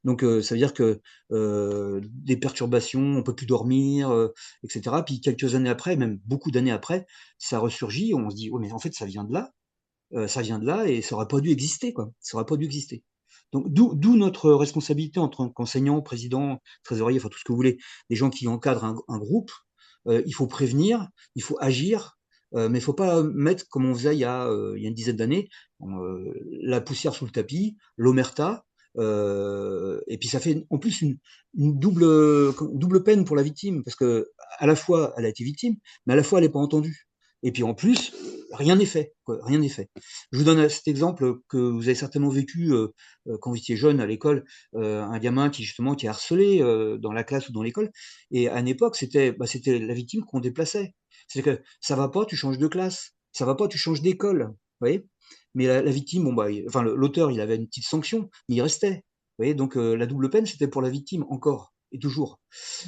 Donc, ça veut dire que des perturbations, on peut plus dormir, etc. Puis quelques années après, même beaucoup d'années après, ça ressurgit, on se dit, oh, mais en fait, ça vient de là, et ça aurait pas dû exister, quoi. Ça aurait pas dû exister. Donc, d'où notre responsabilité en tant qu'enseignant, président, trésorier, enfin tout ce que vous voulez, des gens qui encadrent un groupe. Il faut prévenir, il faut agir, mais il faut pas mettre, comme on faisait il y a une dizaine d'années, la poussière sous le tapis, l'omerta, et puis ça fait en plus une double peine pour la victime, parce que à la fois elle a été victime, mais à la fois elle n'est pas entendue. Et puis en plus, rien n'est fait, quoi, rien n'est fait. Je vous donne cet exemple que vous avez certainement vécu quand vous étiez jeune à l'école, un gamin qui est harcelé dans la classe ou dans l'école, et à une époque, c'était la victime qu'on déplaçait. C'est que ça va pas, tu changes de classe, ça va pas, tu changes d'école, vous voyez. Mais la victime, bon enfin l'auteur, il avait une petite sanction, mais il restait. Vous voyez, donc la double peine, c'était pour la victime encore et toujours.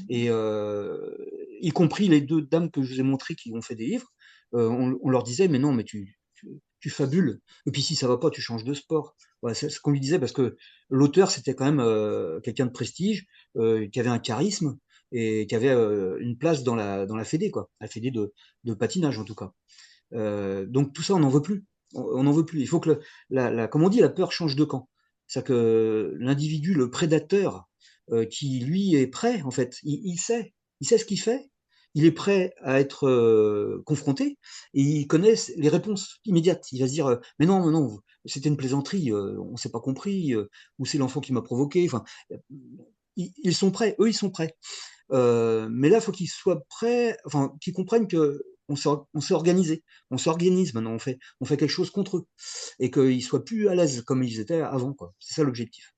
Et y compris les 2 dames que je vous ai montrées qui ont fait des livres, on leur disait, mais non, mais tu fabules. Et puis si ça va pas, tu changes de sport. Voilà, c'est ce qu'on lui disait, parce que l'auteur, c'était quand même quelqu'un de prestige, qui avait un charisme, et qui avait une place dans la fédé, quoi, la fédé de patinage en tout cas. Donc tout ça, on n'en veut plus. On n'en veut plus. Il faut que, comme on dit, la peur change de camp. C'est-à-dire que l'individu, le prédateur, qui lui est prêt, en fait, il sait ce qu'il fait, il est prêt à être confronté, et il connaît les réponses immédiates. Il va se dire, mais non, mais non, c'était une plaisanterie, on s'est pas compris, ou c'est l'enfant qui m'a provoqué. Enfin, ils sont prêts, eux, ils sont prêts. Mais là, il faut qu'ils soient prêts, enfin, qu'ils comprennent que on s'est organisé. On s'organise maintenant, on fait quelque chose contre eux. Et qu'ils soient plus à l'aise comme ils étaient avant, quoi. C'est ça l'objectif.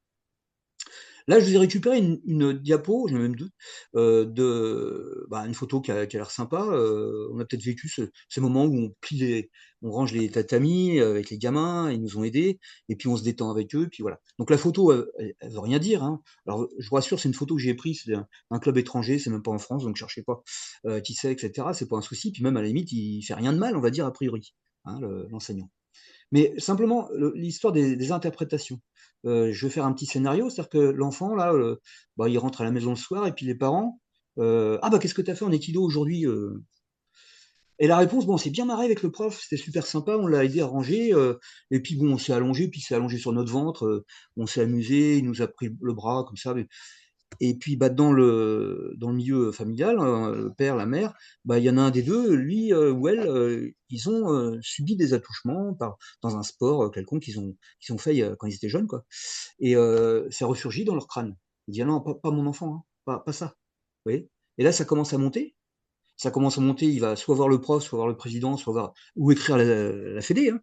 Là, je vous ai récupéré une diapo, j'en ai même 2, une photo qui a l'air sympa. On a peut-être vécu ces moments où on range les tatamis avec les gamins, ils nous ont aidés, et puis on se détend avec eux, puis voilà. Donc la photo, elle veut rien dire, hein. Alors, je vous rassure, c'est une photo que j'ai prise, c'est un club étranger, c'est même pas en France, donc cherchez pas qui c'est, etc. C'est pas un souci, puis même à la limite, il fait rien de mal, on va dire, a priori, hein, l'enseignant. Mais simplement, l'histoire des interprétations. Je vais faire un petit scénario, c'est-à-dire que l'enfant, là, il rentre à la maison le soir, et puis les parents, ah bah qu'est-ce que tu as fait en équido aujourd'hui Et la réponse, bon, on s'est bien marré avec le prof, c'était super sympa, on l'a aidé à ranger, et puis bon, on s'est allongé, puis il s'est allongé sur notre ventre, on s'est amusé, il nous a pris le bras comme ça. Et puis dans le milieu familial, le père, la mère, il y en a un des deux, lui ou elle, ils ont subi des attouchements dans un sport quelconque qu'ils ont fait quand ils étaient jeunes, quoi. Et ça ressurgit dans leur crâne. Il dit: «Ah non, pas mon enfant, hein, pas ça». Vous voyez? Et là, ça commence à monter. Ça commence à monter, il va soit voir le prof, soit voir le président, soit voir ou écrire la fédé, hein,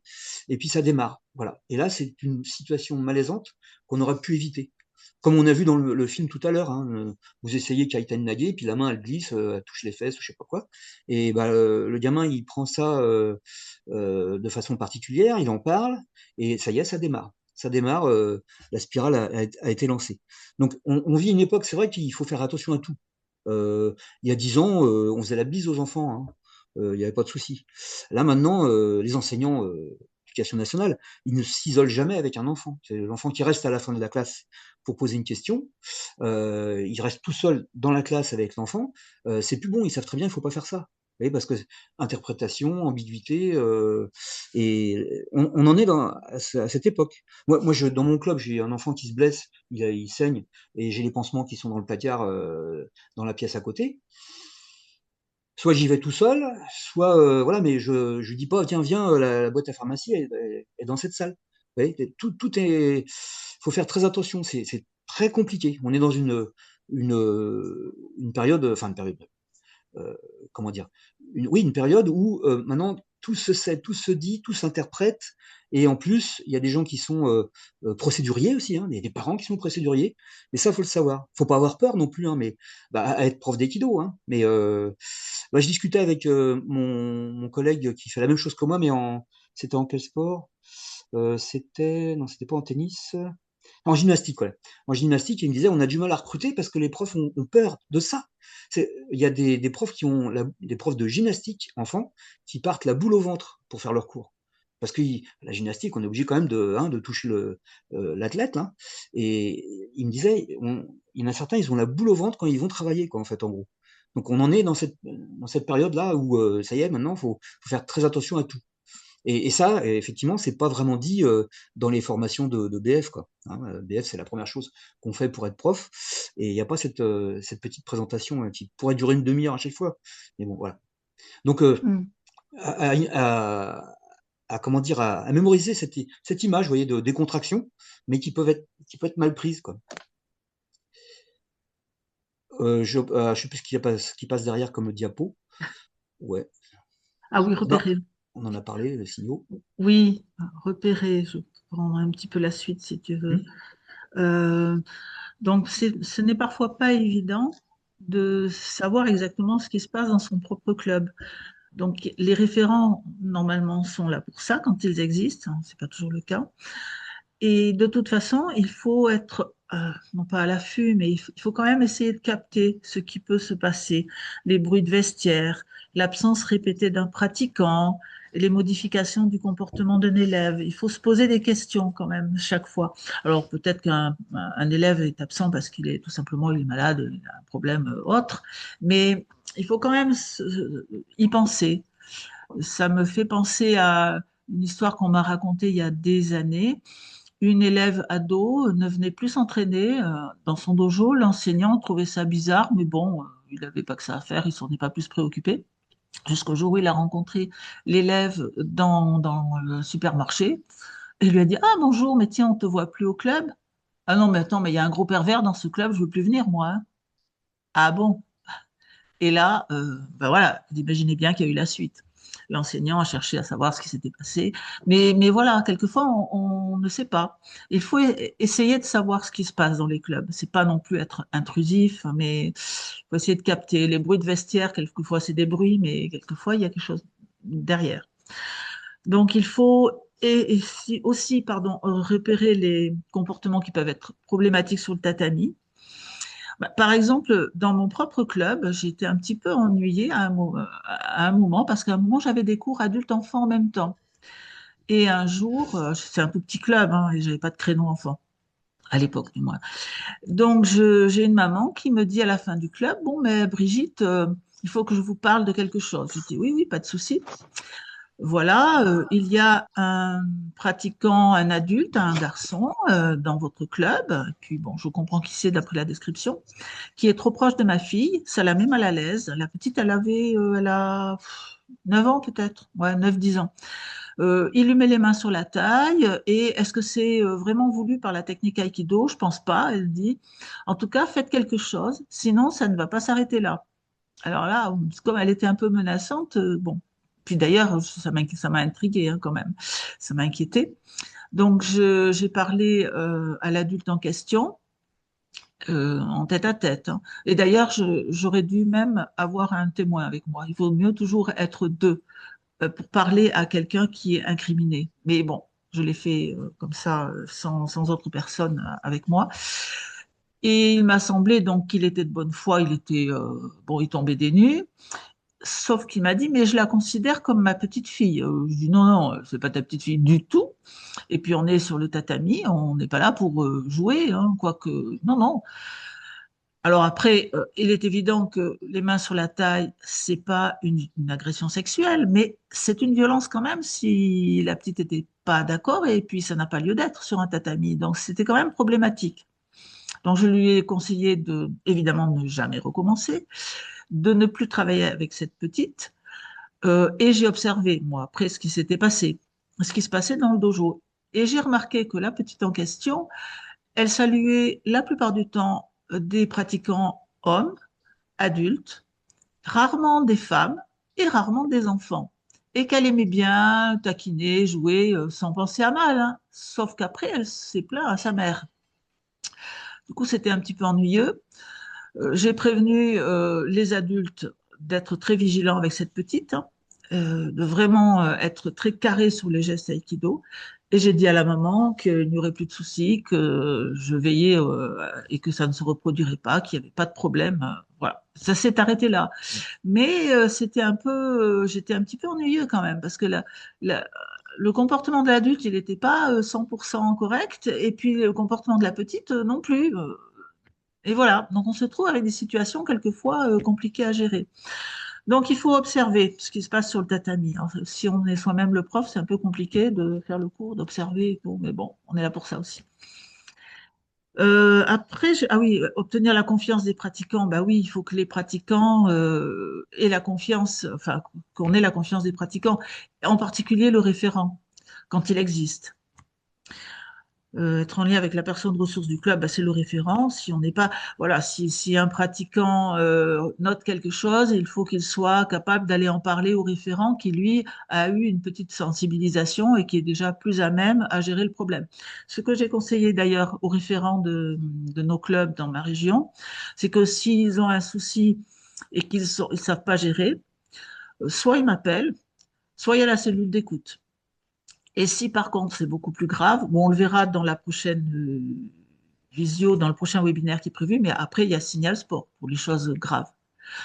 et puis ça démarre, voilà. Et là, c'est une situation malaisante qu'on aurait pu éviter. Comme on a vu dans le film tout à l'heure, hein, vous essayez Kaiten Nage, puis la main elle glisse, elle touche les fesses, ou je sais pas quoi, et le gamin il prend ça de façon particulière, il en parle, et ça y est, ça démarre. ça démarre, la spirale a été lancée. Donc, on vit une époque, c'est vrai qu'il faut faire attention à tout. Il y a 10 ans, on faisait la bise aux enfants, hein. Il n'y avait pas de souci. Là, maintenant, les enseignants d'éducation nationale, ils ne s'isolent jamais avec un enfant. C'est l'enfant qui reste à la fin de la classe pour poser une question. Il reste tout seul dans la classe avec l'enfant. C'est plus bon, ils savent très bien, il ne faut pas faire ça. Vous voyez, parce que interprétation, ambiguïté, et on en est à cette époque. Moi dans mon club, j'ai un enfant qui se blesse, il saigne, et j'ai les pansements qui sont dans le placard, dans la pièce à côté. Soit j'y vais tout seul, soit voilà, mais je dis pas tiens viens, la boîte à pharmacie est dans cette salle. Vous voyez, tout est, faut faire très attention, c'est très compliqué. On est dans une période, enfin une période, euh, comment dire, oui, une période où maintenant tout se sait, tout se dit, tout s'interprète, et en plus il y a des gens qui sont procéduriers aussi, hein, des parents qui sont procéduriers, mais ça faut le savoir. Faut pas avoir peur non plus, hein, mais à être prof d'aïkido, hein, mais je discutais avec mon collègue qui fait la même chose que moi, mais c'était en quel sport? Non, c'était pas en tennis. En gymnastique, ouais. En gymnastique, il me disait, on a du mal à recruter parce que les profs ont peur de ça. Il y a des profs des profs de gymnastique, enfants, qui partent la boule au ventre pour faire leur cours. Parce que la gymnastique, on est obligé quand même de toucher l'athlète, hein. Et il me disait, il y en a certains, ils ont la boule au ventre quand ils vont travailler, quoi, en fait, en gros. Donc on en est dans cette période-là où ça y est, maintenant, faut faire très attention à tout. Et ça, effectivement, c'est pas vraiment dit dans les formations de BF, quoi. Hein, BF, c'est la première chose qu'on fait pour être prof, et il n'y a pas cette petite présentation qui pourrait durer une demi-heure à chaque fois. Mais bon, voilà. Donc, à, à- comment dire, à mémoriser cette image, vous voyez, de décontraction, mais qui peut être mal prise, quoi. Je sais plus ce qui passe derrière comme diapo. Ouais. Ah oui, Non, repérer. on en a parlé, les signaux. Oui, repérer. Je prends un petit peu la suite si tu veux. Hmm. Euh, donc, ce n'est parfois pas évident de savoir exactement ce qui se passe dans son propre club. Donc, les référents, normalement, sont là pour ça quand ils existent. Hein, c'est pas toujours le cas. Et de toute façon, il faut être, non pas à l'affût, mais il faut quand même essayer de capter ce qui peut se passer, les bruits de vestiaire, l'absence répétée d'un pratiquant, les modifications du comportement d'un élève. Il faut se poser des questions quand même chaque fois. Alors peut-être qu'un élève est absent parce qu'il est tout simplement il est malade, il a un problème autre, mais il faut quand même y penser. Ça me fait penser à une histoire qu'on m'a racontée il y a des années. Une élève ado ne venait plus s'entraîner dans son dojo. L'enseignant trouvait ça bizarre, mais bon, il n'avait pas que ça à faire, il s'en est pas plus préoccupé. Jusqu'au jour où il a rencontré l'élève dans le supermarché et il lui a dit: Ah bonjour, mais tiens, on te voit plus au club. Ah non, mais attends, mais il y a un gros pervers dans ce club, je veux plus venir, moi. Hein. Ah bon? Et là, ben voilà, vous imaginez bien qu'il y a eu la suite. L'enseignant a cherché à savoir ce qui s'était passé. Mais voilà, quelquefois, on ne sait pas. Il faut essayer de savoir ce qui se passe dans les clubs. C'est pas non plus être intrusif, mais il faut essayer de capter les bruits de vestiaire. Quelquefois, c'est des bruits, mais quelquefois, il y a quelque chose derrière. Donc, il faut aussi, pardon, repérer les comportements qui peuvent être problématiques sur le tatami. Bah, par exemple, dans mon propre club, j'ai été un petit peu ennuyée à un moment parce qu'à un moment, j'avais des cours adultes-enfants en même temps. Et un jour, c'est un tout petit club, hein, et j'avais pas de créneau enfant, à l'époque du moins. Donc, j'ai une maman qui me dit à la fin du club, bon, mais Brigitte, il faut que je vous parle de quelque chose. Je dis, oui, oui, pas de souci. Voilà, il y a un pratiquant, un adulte, un garçon dans votre club, puis bon, je comprends qui c'est d'après la description, qui est trop proche de ma fille, ça la met mal à l'aise. La petite, elle a 9 ans peut-être, ouais, 9 10 ans. Il lui met les mains sur la taille, et est-ce que c'est vraiment voulu par la technique Aikido? Je pense pas, elle dit. En tout cas, faites quelque chose, sinon ça ne va pas s'arrêter là. Alors là, comme elle était un peu menaçante, bon. Puis d'ailleurs, ça m'a intriguée hein, quand même, ça m'a inquiétée. Donc j'ai parlé à l'adulte en question en tête à tête. Hein. Et d'ailleurs, j'aurais dû même avoir un témoin avec moi. Il vaut mieux toujours être deux pour parler à quelqu'un qui est incriminé. Mais bon, Je l'ai fait comme ça, sans autre personne avec moi. Et il m'a semblé donc qu'il était de bonne foi, il était bon, il tombait des nues. Sauf qu'il m'a dit, mais je la considère comme ma petite fille. Je dis non, non, c'est pas ta petite fille du tout. Et puis on est sur le tatami, on n'est pas là pour jouer, hein, quoique non, non. Alors après, il est évident que les mains sur la taille, c'est pas une agression sexuelle, mais c'est une violence quand même si la petite n'était pas d'accord et puis ça n'a pas lieu d'être sur un tatami. Donc c'était quand même problématique. Donc je lui ai conseillé de, évidemment, ne jamais recommencer, de ne plus travailler avec cette petite. Et j'ai observé, moi, après ce qui s'était passé, ce qui se passait dans le dojo. Et j'ai remarqué que la petite en question, elle saluait la plupart du temps des pratiquants hommes, adultes, rarement des femmes et rarement des enfants. Et qu'elle aimait bien taquiner, jouer sans penser à mal, hein. Sauf qu'après, elle s'est plaint à sa mère. Du coup, c'était un petit peu ennuyeux. J'ai prévenu les adultes d'être très vigilants avec cette petite, hein, de vraiment être très carré sur les gestes aïkido. Et j'ai dit à la maman qu'il n'y aurait plus de soucis, que je veillais et que ça ne se reproduirait pas, qu'il n'y avait pas de problème. Voilà, ça s'est arrêté là. Mais j'étais un petit peu ennuyeux quand même, parce que la- le comportement de l'adulte, il n'était pas 100% correct, et puis le comportement de la petite non plus. Et voilà, donc on se trouve avec des situations quelquefois compliquées à gérer. Donc il faut observer ce qui se passe sur le tatami. Alors, si on est soi-même le prof, c'est un peu compliqué de faire le cours, d'observer et tout, mais bon, on est là pour ça aussi. Après, ah oui, obtenir la confiance des pratiquants, bah oui, il faut que les pratiquants aient la confiance, enfin qu'on ait la confiance des pratiquants, en particulier le référent, quand il existe. Être en lien avec la personne ressource du club, bah, c'est le référent. Si on n'est pas, voilà, si un pratiquant note quelque chose, il faut qu'il soit capable d'aller en parler au référent qui, lui, a eu une petite sensibilisation et qui est déjà plus à même à gérer le problème. Ce que j'ai conseillé d'ailleurs aux référents de nos clubs dans ma région, c'est que s'ils ont un souci et ils savent pas gérer, soit ils m'appellent, soit il y a la cellule d'écoute. Et si par contre c'est beaucoup plus grave, bon, on le verra dans la prochaine visio, dans le prochain webinaire qui est prévu, mais après il y a Signal Sport pour les choses graves.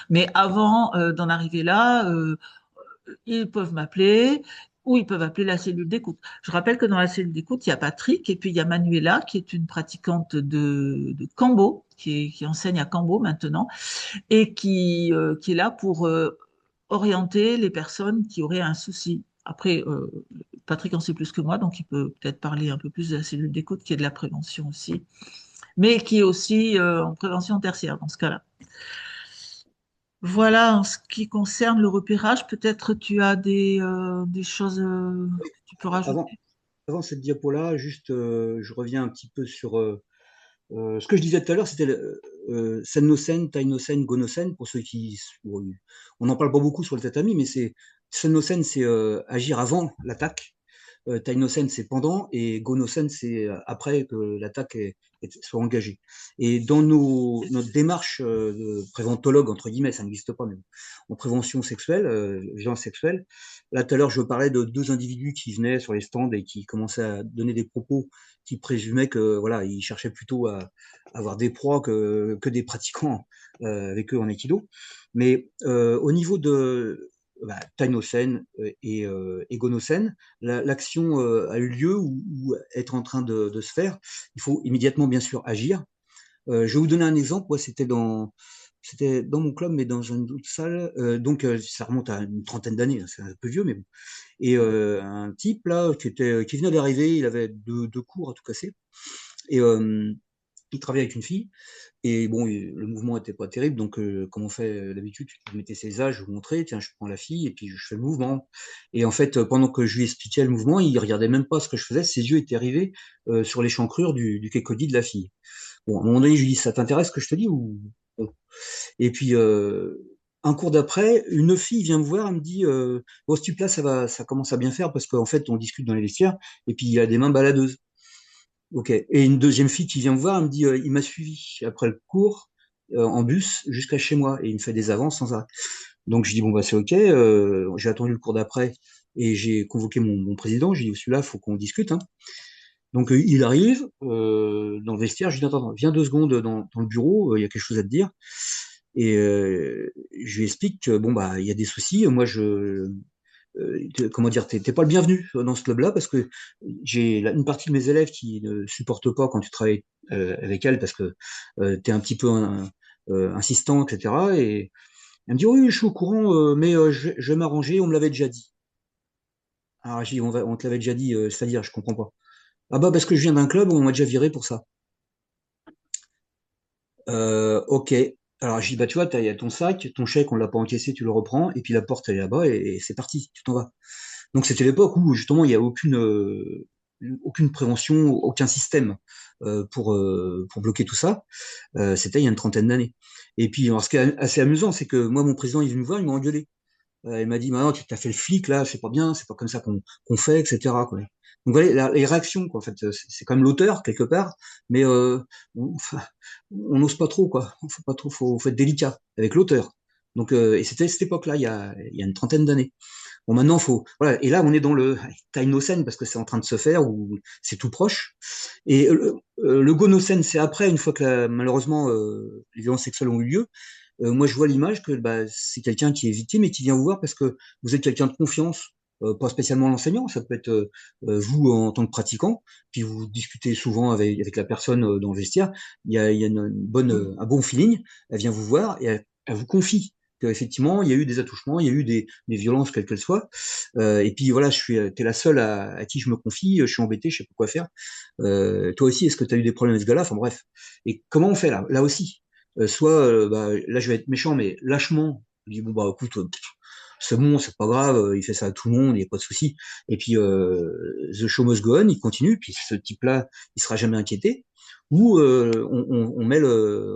Mais avant d'en arriver là, ils peuvent m'appeler ou ils peuvent appeler la cellule d'écoute. Je rappelle que dans la cellule d'écoute, il y a Patrick et puis il y a Manuela qui est une pratiquante de Cambo, qui enseigne à Cambo maintenant et qui est là pour orienter les personnes qui auraient un souci. Après, Patrick en sait plus que moi, donc il peut peut-être parler un peu plus de la cellule d'écoute, qui est de la prévention aussi, mais qui est aussi en prévention tertiaire dans ce cas-là. Voilà, en ce qui concerne le repérage, peut-être tu as des choses Oui, que tu peux avant, rajouter. avant cette diapo-là, juste, je reviens un petit peu sur ce que je disais tout à l'heure, c'était Sen-no-sen, Tai-no-sen, Go-no-sen, pour ceux qui... bon, on n'en parle pas beaucoup sur le tatami, mais c'est Sen-no-sen, c'est agir avant l'attaque. Tai-no-sen, c'est pendant, et Go-no-sen, c'est après que l'attaque soit engagée. Et dans notre démarche de préventologue, entre guillemets, ça n'existe pas, mais en prévention sexuelle, violence sexuelle, là tout à l'heure, je parlais de deux individus qui venaient sur les stands et qui commençaient à donner des propos qui présumaient que voilà, ils cherchaient plutôt à avoir des proies que des pratiquants avec eux en aikido. Mais au niveau de Tainosen et Gonosen, l'action a eu lieu ou est en train de se faire. Il faut immédiatement, bien sûr, agir. Je vais vous donner un exemple. Moi, c'était dans mon club, mais dans une autre salle. Donc, ça remonte à une trentaine d'années. C'est un peu vieux, mais bon. Et un type là qui venait d'arriver, il avait deux cours à tout casser. Et il travaillait avec une fille. Et bon, le mouvement était pas terrible, donc comme on fait d'habitude, je mettais ses âges, je vous montrais, tiens, je prends la fille et puis je fais le mouvement. Et en fait, pendant que je lui expliquais le mouvement, il regardait même pas ce que je faisais, ses yeux étaient rivés sur l'échancrure du kekodi de la fille. Bon, à un moment donné, je lui dis, ça t'intéresse ce que je te dis ou bon. Et puis un cours d'après, une fille vient me voir, elle me dit, bon, ce type-là, ça commence à bien faire parce qu'en fait, on discute dans les vestiaires et puis il a des mains baladeuses. Ok. Et une deuxième fille qui vient me voir, elle me dit, il m'a suivi après le cours en bus jusqu'à chez moi et il me fait des avances sans arrêt. Donc je dis bon bah c'est ok. J'ai attendu le cours d'après. Et j'ai convoqué mon président, j'ai dit, celui-là, faut qu'on discute, hein. Donc il arrive dans le vestiaire, je lui dis, attends, viens 2 secondes dans le bureau, il y a quelque chose à te dire. Et je lui explique que bon bah il y a des soucis. Moi comment dire, t'es pas le bienvenu dans ce club-là parce que j'ai une partie de mes élèves qui ne supportent pas quand tu travailles avec elles parce que t'es un petit peu insistant, etc. Et elle me dit oui, je suis au courant, mais je vais m'arranger. On me l'avait déjà dit. Alors j'ai dit on te l'avait déjà dit, c'est-à-dire je comprends pas. Ah bah parce que je viens d'un club où on m'a déjà viré pour ça. Ok. Alors j'ai dit bah tu vois, il y a ton sac, ton chèque, on l'a pas encaissé, tu le reprends, et puis la porte elle est là-bas et c'est parti, tu t'en vas. Donc c'était l'époque où justement il n'y a aucune prévention, aucun système pour bloquer tout ça. C'était il y a une trentaine d'années. Et puis alors, ce qui est assez amusant, c'est que moi mon président il est venu me voir, il m'a engueulé. Il m'a dit maintenant tu t'as fait le flic là, c'est pas bien, c'est pas comme ça qu'on fait, etc. Quoi. Donc voilà les réactions quoi. En fait, c'est quand même l'auteur quelque part, mais enfin, on n'ose pas trop quoi. Faut pas trop, faut être délicat avec l'auteur. Donc et c'était cette époque-là, il y a une trentaine d'années. Bon, maintenant, voilà. Et là, on est dans le Tainocène parce que c'est en train de se faire ou c'est tout proche. Et le Gonocène, c'est après, une fois que malheureusement les violences sexuelles ont eu lieu. Moi, je vois l'image que bah, c'est quelqu'un qui est victime et qui vient vous voir parce que vous êtes quelqu'un de confiance, pas spécialement l'enseignant, ça peut être vous en tant que pratiquant, puis vous discutez souvent avec la personne dans le vestiaire. Il y a un bon feeling. Elle vient vous voir et elle vous confie qu'effectivement, il y a eu des attouchements, il y a eu des violences, quelles qu'elles soient. Et puis voilà, t'es la seule à qui je me confie, je suis embêté, je sais pas quoi faire. Toi aussi, est-ce que tu as eu des problèmes avec ce gars-là? Enfin bref. Et comment on fait là? Là aussi. Soit, bah, là je vais être méchant, mais lâchement, je dis bon bah écoute, c'est bon, c'est pas grave, il fait ça à tout le monde, il n'y a pas de souci. Et puis the show must go on, il continue, puis ce type-là, il sera jamais inquiété. Ou on met le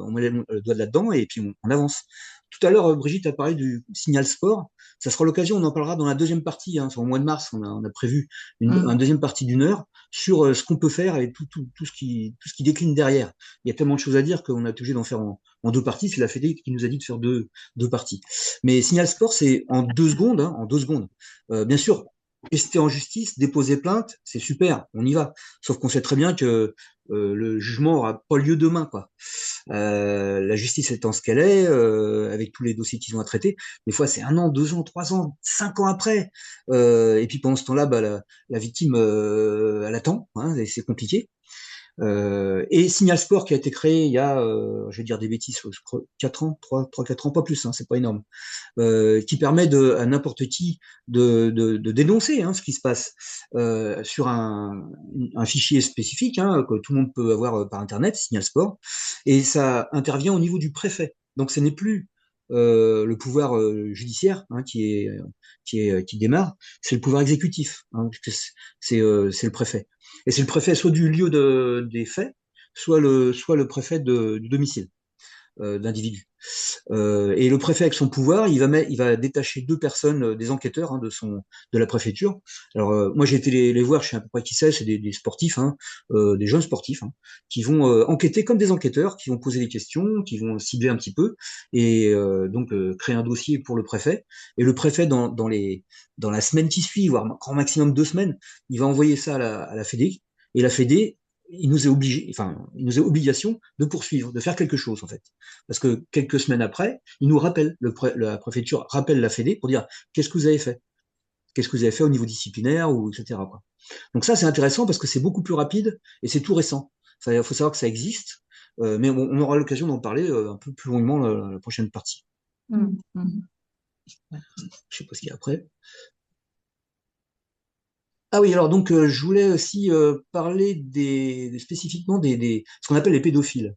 doigt là-dedans et puis on avance. Tout à l'heure, Brigitte a parlé du signal sport. Ça sera l'occasion, on en parlera dans la deuxième partie. Hein, c'est au mois de mars, on a prévu une deuxième partie d'1 heure sur ce qu'on peut faire et tout ce qui décline derrière. Il y a tellement de choses à dire qu'on a été obligé d'en faire en 2 parties. C'est la Fédé qui nous a dit de faire deux parties. Mais signal sport, c'est en 2 secondes, hein, en 2 secondes. Bien sûr, tester en justice, déposer plainte, c'est super, on y va. Sauf qu'on sait très bien que le jugement aura pas lieu demain, quoi. La justice étant ce qu'elle est, avec tous les dossiers qu'ils ont à traiter, des fois c'est 1 an, 2 ans, 3 ans, 5 ans après. Et puis pendant ce temps-là, bah, la victime, elle attend, hein, et c'est compliqué. Et Signal Sport qui a été créé il y a, je vais dire des bêtises, je crois, 4 ans, 4 ans, pas plus, hein, c'est pas énorme, qui permet à n'importe qui de dénoncer hein, ce qui se passe sur un fichier spécifique hein, que tout le monde peut avoir par Internet, Signal Sport, et ça intervient au niveau du préfet. Donc ce n'est plus le pouvoir judiciaire hein, qui démarre, c'est le pouvoir exécutif, hein, puisque c'est le préfet. Et c'est le préfet soit du lieu des faits, soit le préfet du domicile d'individu. Et le préfet, avec son pouvoir, il va détacher 2 personnes, des enquêteurs hein, de la préfecture. Alors moi j'ai été les voir, je sais à peu près qui c'est des sportifs, hein, des jeunes sportifs, hein, qui vont enquêter comme des enquêteurs, qui vont poser des questions, qui vont cibler un petit peu, et donc créer un dossier pour le préfet. Et le préfet dans la semaine qui suit, voire grand maximum 2 semaines, il va envoyer ça à la Fédé, et la Fédé il nous est obligation de poursuivre, de faire quelque chose en fait. Parce que quelques semaines après, il nous rappelle, la préfecture rappelle la Fédé pour dire qu'est-ce que vous avez fait, qu'est-ce que vous avez fait au niveau disciplinaire ou etc. Quoi. Donc ça c'est intéressant parce que c'est beaucoup plus rapide et c'est tout récent. Il faut savoir que ça existe, mais on aura l'occasion d'en parler un peu plus longuement la prochaine partie. Je sais pas ce qu'il y a après. Ah oui, alors donc je voulais aussi parler spécifiquement ce qu'on appelle les pédophiles.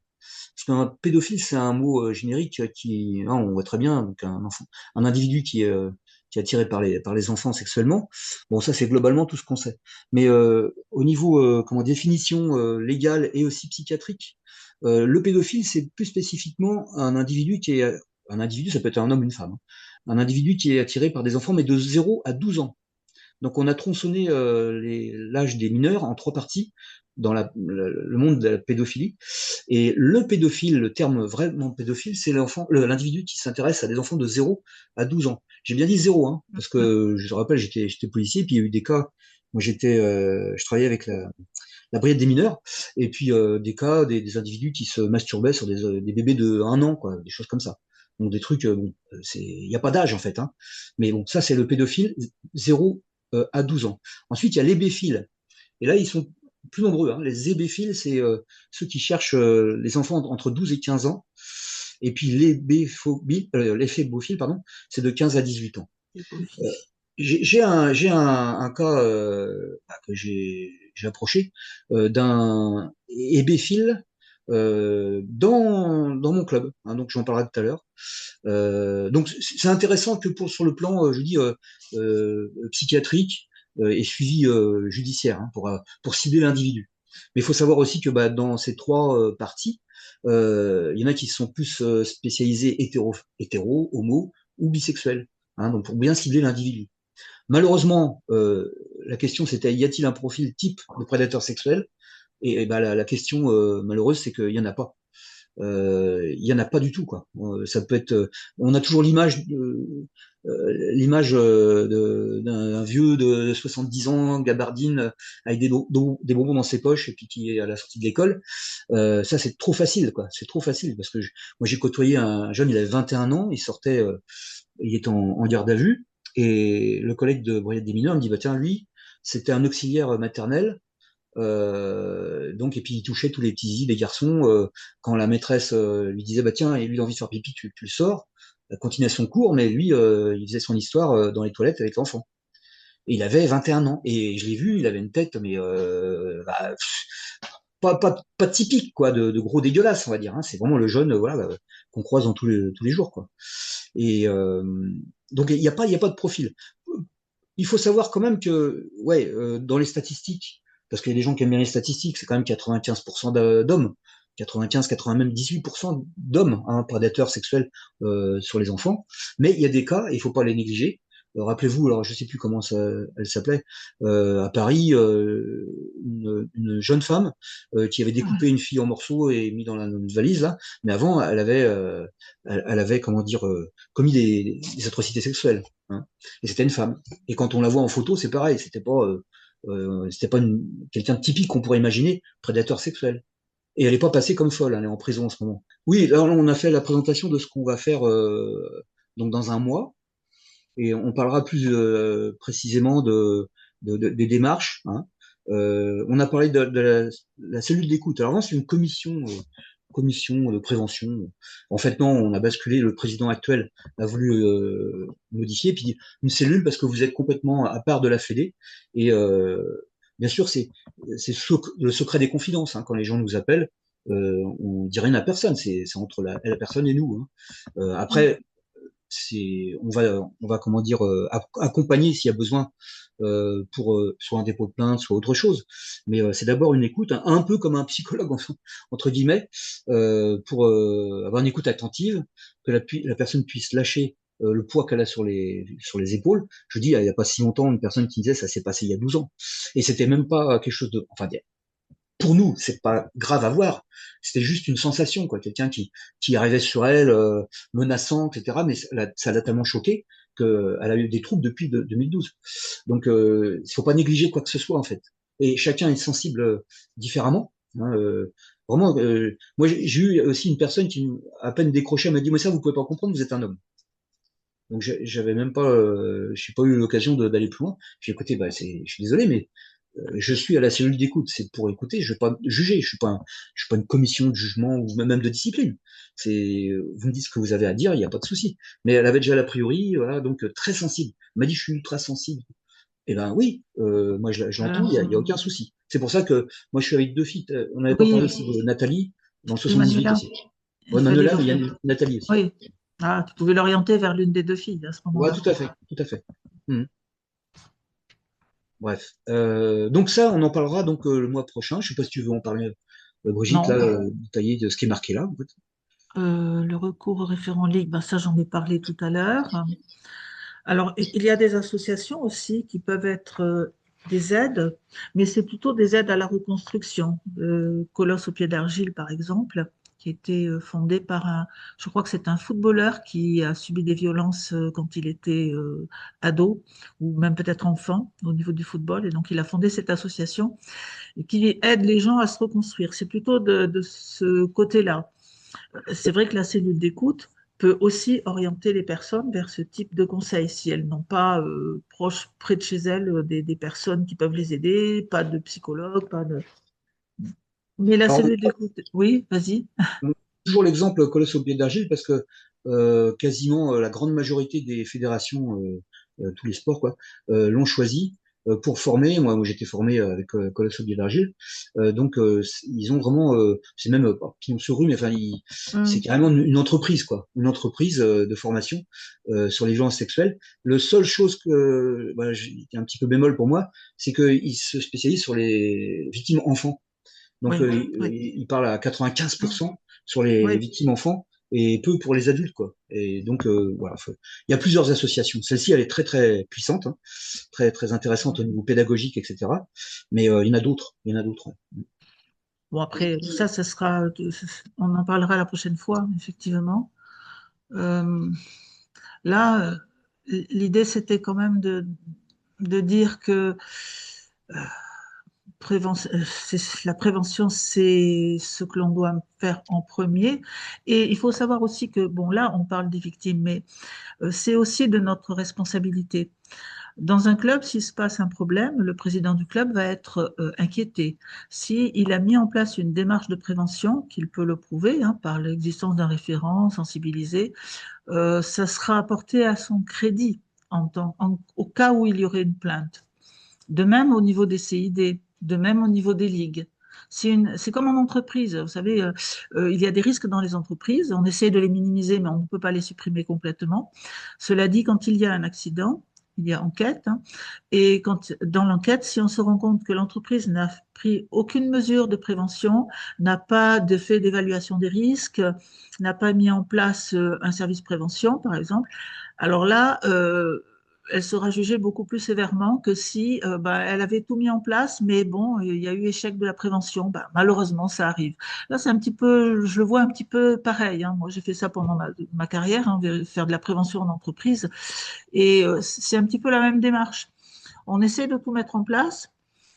Parce qu'un pédophile, c'est un mot générique qui, hein, on voit très bien, donc un individu qui est attiré par les enfants sexuellement. Bon, ça c'est globalement tout ce qu'on sait. Mais au niveau définition légale et aussi psychiatrique, le pédophile, c'est plus spécifiquement un individu, ça peut être un homme, une femme, hein, un individu qui est attiré par des enfants, mais de 0 à 12 ans. Donc on a tronçonné l'âge des mineurs en 3 parties dans le monde de la pédophilie. Et le pédophile, le terme vraiment pédophile, c'est l'individu qui s'intéresse à des enfants de 0 à 12 ans. J'ai bien dit 0, hein, parce que je te rappelle, j'étais policier, puis il y a eu des cas. Moi, je travaillais avec la brigade des mineurs, et puis des cas, des individus qui se masturbaient sur des bébés de 1 an, quoi, des choses comme ça. Donc des trucs, bon, il n'y a pas d'âge en fait, hein. Mais bon, ça c'est le pédophile 0 à 12 ans. Ensuite, il y a l'hébéphile. Et là, ils sont plus nombreux, hein. Les hébéphiles, c'est ceux qui cherchent les enfants entre 12 et 15 ans. Et puis l'éphébophile, pardon, c'est de 15 à 18 ans. J'ai un cas que j'ai approché d'un hébéphile dans mon club, hein, donc j'en parlerai tout à l'heure. Donc c'est intéressant que sur le plan, je dis, psychiatrique et suivi judiciaire, hein, pour cibler l'individu. Mais il faut savoir aussi que dans ces trois parties, il y en a qui sont plus spécialisés hétéro, homo ou bisexuels, hein, donc pour bien cibler l'individu. Malheureusement, la question c'était y a-t-il un profil type de prédateur sexuel? Et la question malheureuse, c'est qu'il y en a pas. Il y en a pas du tout, quoi. Ça peut être, on a toujours l'image d'un vieux de 70 ans, gabardine, avec des bonbons dans ses poches et puis qui est à la sortie de l'école. Ça c'est trop facile, quoi. C'est trop facile parce que moi j'ai côtoyé un jeune, il avait 21 ans, il sortait, il était en garde à vue et le collègue de brigade des mineurs me dit bah tiens lui c'était un auxiliaire maternel. Donc, et puis il touchait tous les petits zizi des garçons. Quand la maîtresse lui disait bah tiens, et lui il a envie de faire pipi, tu le sors. Elle continuait son cours, mais lui, il faisait son histoire dans les toilettes avec l'enfant. Et il avait 21 ans. Et je l'ai vu, il avait une tête, mais pas typique, quoi, de gros dégueulasse, on va dire, hein. C'est vraiment le jeune, voilà, qu'on croise dans tous les jours, quoi. Et donc il y a pas de profil. Il faut savoir quand même que, ouais, dans les statistiques, parce qu'il y a des gens qui aiment bien les statistiques, c'est quand même 95% d'hommes, 95, 80, même 18% d'hommes, hein, prédateurs sexuels sur les enfants. Mais il y a des cas, et il faut pas les négliger. Rappelez-vous, alors je sais plus comment elle s'appelait, à Paris, une jeune femme qui avait découpé une fille en morceaux et mis dans une valise là. Mais avant, elle avait comment dire, commis des atrocités sexuelles, hein. Et c'était une femme. Et quand on la voit en photo, c'est pareil, c'était pas quelqu'un de typique qu'on pourrait imaginer, prédateur sexuel. Et elle est pas passée comme folle, hein, elle est en prison en ce moment. Oui, alors là, on a fait la présentation de ce qu'on va faire donc dans un mois, et on parlera plus précisément des démarches, hein. On a parlé de la cellule d'écoute. Alors avant, c'est une commission de prévention. En fait, non, on a basculé. Le président actuel a voulu modifier, puis une cellule parce que vous êtes complètement à part de la Fédé. Et bien sûr, c'est le secret des confidences, hein. Quand les gens nous appellent, on dit rien à personne. C'est entre la personne et nous, hein. Après, on va comment dire, accompagner s'il y a besoin pour soit un dépôt de plainte, soit autre chose. Mais c'est d'abord une écoute, un peu comme un psychologue entre guillemets, pour avoir une écoute attentive, que la personne puisse lâcher le poids qu'elle a sur les épaules. Je dis, il n'y a pas si longtemps, une personne qui disait ça s'est passé il y a 12 ans. Et c'était même pas quelque chose de, enfin, pour nous, c'est pas grave à voir. C'était juste une sensation, quoi. Quelqu'un qui arrivait sur elle, menaçant, etc. Mais ça l'a tellement choqué qu'elle a eu des troubles depuis 2012. Donc, il faut pas négliger quoi que ce soit, en fait. Et chacun est sensible différemment, hein. Vraiment, moi, j'ai eu aussi une personne qui, à peine décroché, m'a dit, mais ça, vous pouvez pas comprendre, vous êtes un homme. Donc, j'avais même pas, j'ai pas eu l'occasion d'aller plus loin. J'ai écouté, bah, je suis désolé, mais je suis à la cellule d'écoute, c'est pour écouter, je vais pas juger, je suis pas une commission de jugement ou même de discipline. Vous me dites ce que vous avez à dire, il n'y a pas de souci. Mais elle avait déjà l'a priori, voilà, donc très sensible. Elle m'a dit, je suis ultra sensible. Eh ben oui, moi je l'entends, il y a aucun souci. C'est pour ça que moi je suis avec deux filles. On n'avait pas parlé Oui, aussi de Nathalie, dans le et 78 Manuela, aussi. il Ouais, fallait Manuela, leur mais il y faire. a Nathalie aussi. Oui. Ah, tu pouvais l'orienter vers l'une des deux filles à ce Ouais, moment-là. tout à fait, tout à fait. Mhm. Bref. Donc ça, on en parlera donc le mois prochain. Je sais pas si tu veux en parler, Brigitte, là, Non. détailler de ce qui est marqué là, en fait. Le recours au référent ligue, ben ça j'en ai parlé tout à l'heure. Alors, il y a des associations aussi qui peuvent être des aides, mais c'est plutôt des aides à la reconstruction. Colosse au pied d'argile, par exemple, qui a été fondé par je crois que c'est un footballeur qui a subi des violences quand il était ado, ou même peut-être enfant au niveau du football, et donc il a fondé cette association et qui aide les gens à se reconstruire. C'est plutôt de ce côté-là. C'est vrai que la cellule d'écoute peut aussi orienter les personnes vers ce type de conseils si elles n'ont pas proche, près de chez elles des personnes qui peuvent les aider, pas de psychologue, pas de... Mais la Alors, cellule d'écoute, oui, vas-y. on a toujours l'exemple Colosse au pied d'argile parce que quasiment la grande majorité des fédérations, tous les sports, quoi, l'ont choisi pour former. Moi, j'étais formé avec Colosse au pied d'argile. Ils ont vraiment, c'est même pas pignon sur rue, mais enfin, c'est Hum, carrément une entreprise, quoi, une entreprise de formation sur les violences sexuelles. Le seule chose que, voilà, qui est un petit peu bémol pour moi, c'est qu'ils se spécialisent sur les victimes enfants. Donc, oui, oui, il parle à 95% sur les oui. victimes enfants et peu pour les adultes, quoi. Et donc, voilà, il y a plusieurs associations. Celle-ci, elle est très, très puissante, hein, très, très intéressante au niveau pédagogique, etc. Mais il y en a d'autres. Il y en a d'autres. Ouais. Bon, après, tout ça, ce sera, on en parlera la prochaine fois, effectivement. Euh, Là, l'idée, c'était quand même de dire que la prévention, c'est ce que l'on doit faire en premier. Et il faut savoir aussi que, bon, là, on parle des victimes, mais c'est aussi de notre responsabilité. Dans un club, s'il se passe un problème, le président du club va être inquiété. S'il a mis en place une démarche de prévention, qu'il peut le prouver hein, par l'existence d'un référent sensibilisé, ça sera apporté à son crédit au cas où il y aurait une plainte. De même au niveau des CID, de même au niveau des ligues. C'est comme en entreprise. Vous savez, il y a des risques dans les entreprises. On essaie de les minimiser, mais on ne peut pas les supprimer complètement. Cela dit, quand il y a un accident, il y a enquête. Hein, et quand, dans l'enquête, si on se rend compte que l'entreprise n'a pris aucune mesure de prévention, n'a pas de fait d'évaluation des risques, n'a pas mis en place un service prévention, par exemple, alors là, elle sera jugée beaucoup plus sévèrement que si bah, elle avait tout mis en place, mais bon, il y a eu échec de la prévention. Bah, malheureusement, ça arrive. Là, c'est un petit peu, je le vois un petit peu pareil. Hein. Moi, j'ai fait ça pendant ma carrière, hein, faire de la prévention en entreprise, et c'est un petit peu la même démarche. On essaie de tout mettre en place,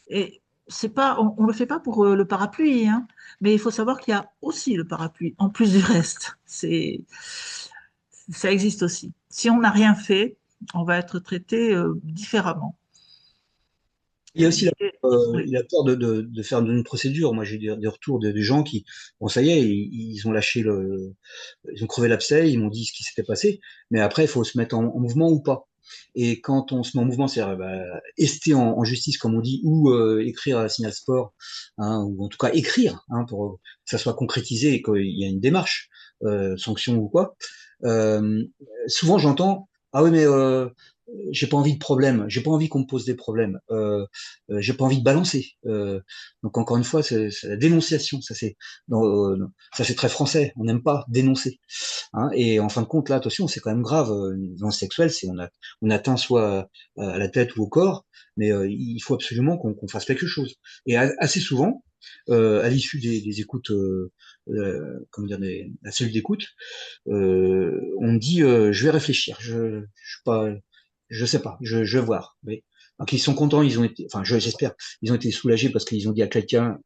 et c'est pas, on le fait pas pour le parapluie, hein, mais il faut savoir qu'il y a aussi le parapluie en plus du reste. Ça existe aussi. Si on n'a rien fait, on va être traité différemment. Il y a aussi L'idée, oui. la peur de faire une procédure. Moi, j'ai des retours de gens qui, bon, ça y est, ils ont lâché ils ont crevé l'abcès, ils m'ont dit ce qui s'était passé, mais après, il faut se mettre en mouvement ou pas. Et quand on se met en mouvement, c'est-à-dire bah, ester en justice, comme on dit, ou écrire à Signal Sport, hein, ou en tout cas écrire, hein, pour que ça soit concrétisé et qu'il y a une démarche, sanction ou quoi. Euh, Souvent, j'entends, ah oui, mais j'ai pas envie de problème, j'ai pas envie qu'on me pose des problèmes, j'ai pas envie de balancer. Donc encore une fois, c'est la dénonciation, ça c'est très français, on n'aime pas dénoncer. Hein, et en fin de compte, là, attention, c'est quand même grave. Une violence sexuelle, on atteint soit à la tête ou au corps, mais il faut absolument qu'on fasse quelque chose. Et assez souvent, à l'issue des écoutes, comment dire, la cellule d'écoute, on me dit, je vais réfléchir, suis pas, je sais pas, je vais voir. Mais, donc ils sont contents, ils ont été, enfin, j'espère, ils ont été soulagés parce qu'ils ont dit à quelqu'un,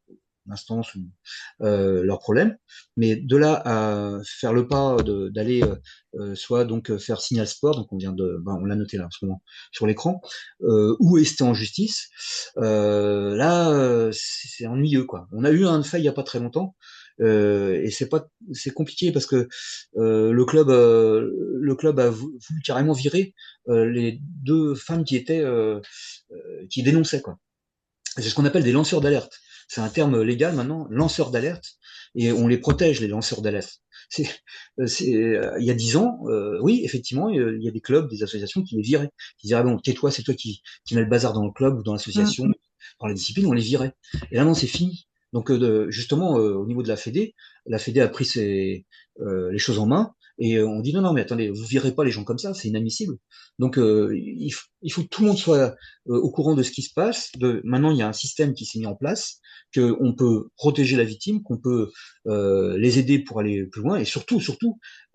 instance ou leurs problèmes. Mais de là à faire le pas d'aller soit donc faire signal sport, donc on l'a noté là en ce moment sur l'écran, ou rester en justice, là c'est ennuyeux quoi. On a eu un fait il y a pas très longtemps. Et c'est compliqué parce que le club a voulu carrément virer les deux femmes qui dénonçaient quoi. C'est ce qu'on appelle des lanceurs d'alerte. C'est un terme légal maintenant, lanceurs d'alerte, et on les protège, les lanceurs d'alerte. Il y a 10 ans, oui, effectivement, il y a des clubs, des associations qui les viraient. Qui disaient, ah bon, tais-toi, c'est toi qui mets le bazar dans le club ou dans l'association, Mm. dans la discipline, on les virait. Et là, non, c'est fini. Donc, justement, au niveau de la Fédé a pris les choses en main Et on dit non, mais attendez, vous virez pas les gens comme ça, c'est inadmissible. Donc il faut que tout le monde soit au courant de ce qui se passe. Maintenant, il y a un système qui s'est mis en place, qu'on peut protéger la victime, qu'on peut les aider pour aller plus loin, et surtout,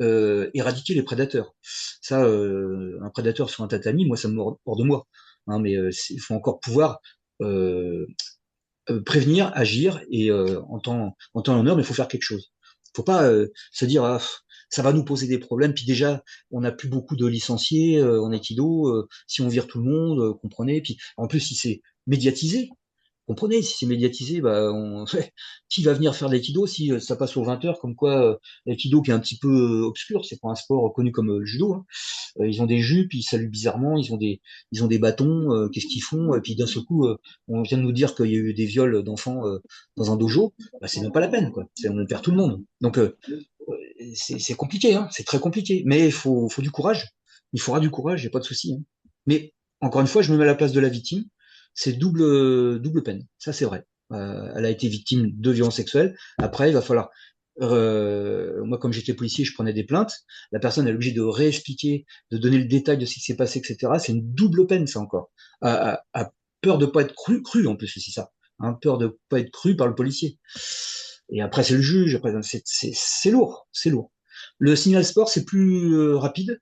éradiquer les prédateurs. Ça, un prédateur sur un tatami, moi, ça me mord hors de moi. Hein, mais il faut encore pouvoir euh, prévenir, agir, et en temps et en heure, mais il faut faire quelque chose. Faut pas se dire ah, ça va nous poser des problèmes. Puis déjà, on n'a plus beaucoup de licenciés en aikido. Si on vire tout le monde, comprenez. Puis en plus, si c'est médiatisé, comprenez, si c'est médiatisé, bah, qui va venir faire de l'aïkido si ça passe aux 20 heures, comme quoi l'aïkido qui est un petit peu obscur, c'est pas un sport connu comme le judo. Hein. Ils ont des jupes, ils saluent bizarrement, ils ont des bâtons, qu'est-ce qu'ils font? Et puis d'un seul coup, on vient de nous dire qu'il y a eu des viols d'enfants dans un dojo, bah, c'est même pas la peine, quoi. On perd tout le monde. Donc c'est compliqué, hein, c'est très compliqué, mais faut du courage. Il faudra du courage, il n'y a pas de souci. Hein. Mais encore une fois, je me mets à la place de la victime. C'est double peine. Ça, c'est vrai. Elle a été victime de violences sexuelles. Après, il va falloir. Moi, comme j'étais policier, je prenais des plaintes. La personne est obligée de réexpliquer, de donner le détail de ce qui s'est passé, etc. C'est une double peine, ça encore. À peur de pas être cru en plus, c'est ça. Hein, peur de pas être cru par le policier. Et après, c'est le juge. Après, c'est lourd, c'est lourd. Le signal sport, c'est plus rapide,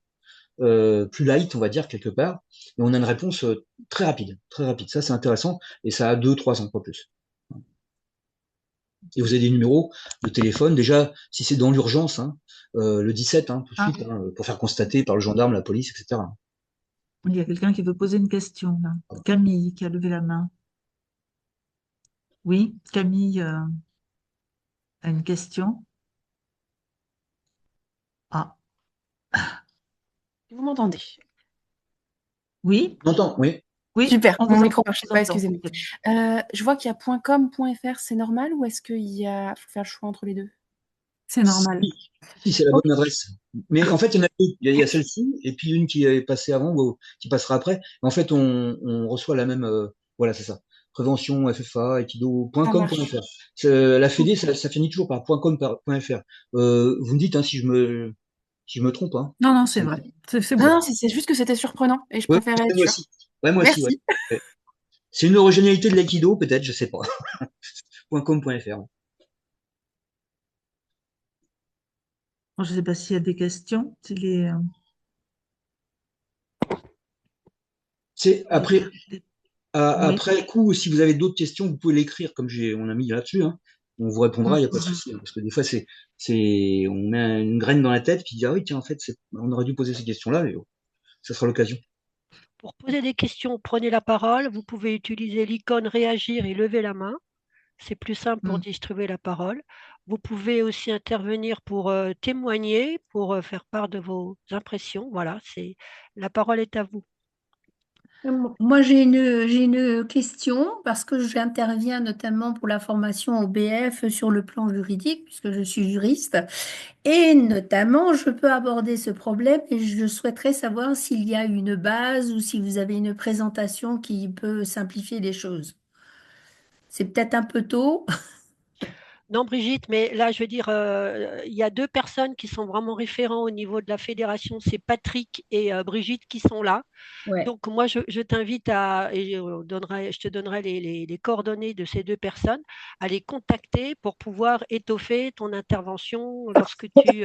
plus light, on va dire, quelque part. Et on a une réponse très rapide, très rapide. Ça, c'est intéressant. Et ça a 2, 3 ans, pas plus. Et vous avez des numéros de téléphone. Déjà, si c'est dans l'urgence, hein, le 17, hein, tout de suite, hein, pour faire constater par le gendarme, la police, etc. Il y a quelqu'un qui veut poser une question, là. Camille qui a levé la main. Oui, Camille a une question. Ah, Vous m'entendez? oui, On entend, oui. oui, Super, on mon vous micro entend, marchait on pas, vous entend. excusez-moi. Je vois qu'il y a .com, .fr, c'est normal ou est-ce faut faire le choix entre les deux? C'est normal. Si, c'est la Ok. bonne adresse. Mais en fait, il y en a deux. Il y a celle-ci, et puis une qui est passée avant, ou qui passera après. En fait, on reçoit la même. Voilà, c'est ça. Prévention, FFA, Ça marche. aikido.com.fr. La Fédé, ça finit toujours par .com.fr. Vous me dites hein, si je me trompe. Hein. Non, non, c'est vrai. C'est bon. Non, c'est juste que c'était surprenant et je Ouais, préférais être moi sûre. aussi. Ouais, moi aussi, ouais. Merci. Ouais. C'est une originalité de l'aïkido, peut-être, je sais pas. .com.fr. Je ne sais pas s'il y a des questions. C'est après. Oui. Après coup, si vous avez d'autres questions, vous pouvez l'écrire comme on a mis là-dessus. Hein. On vous répondra, il n'y a pas de souci. Hein, parce que des fois, on met une graine dans la tête, puis dit, ah oui, tiens, en fait, on aurait dû poser ces questions-là, mais ça sera l'occasion. Pour poser des questions, prenez la parole. Vous pouvez utiliser l'icône réagir et lever la main. C'est plus simple pour distribuer la parole. Vous pouvez aussi intervenir pour témoigner, pour faire part de vos impressions. Voilà, la parole est à vous. Moi, j'ai une question parce que j'interviens notamment pour la formation au BF sur le plan juridique, puisque je suis juriste. Et notamment, je peux aborder ce problème et je souhaiterais savoir s'il y a une base ou si vous avez une présentation qui peut simplifier les choses. C'est peut-être un peu tôt. Non, Brigitte, mais là, je veux dire, il y a deux personnes qui sont vraiment référents au niveau de la fédération. C'est Patrick et Brigitte qui sont là. Ouais. Donc, moi, je t'invite et je te donnerai les coordonnées de ces deux personnes, à les contacter pour pouvoir étoffer ton intervention lorsque tu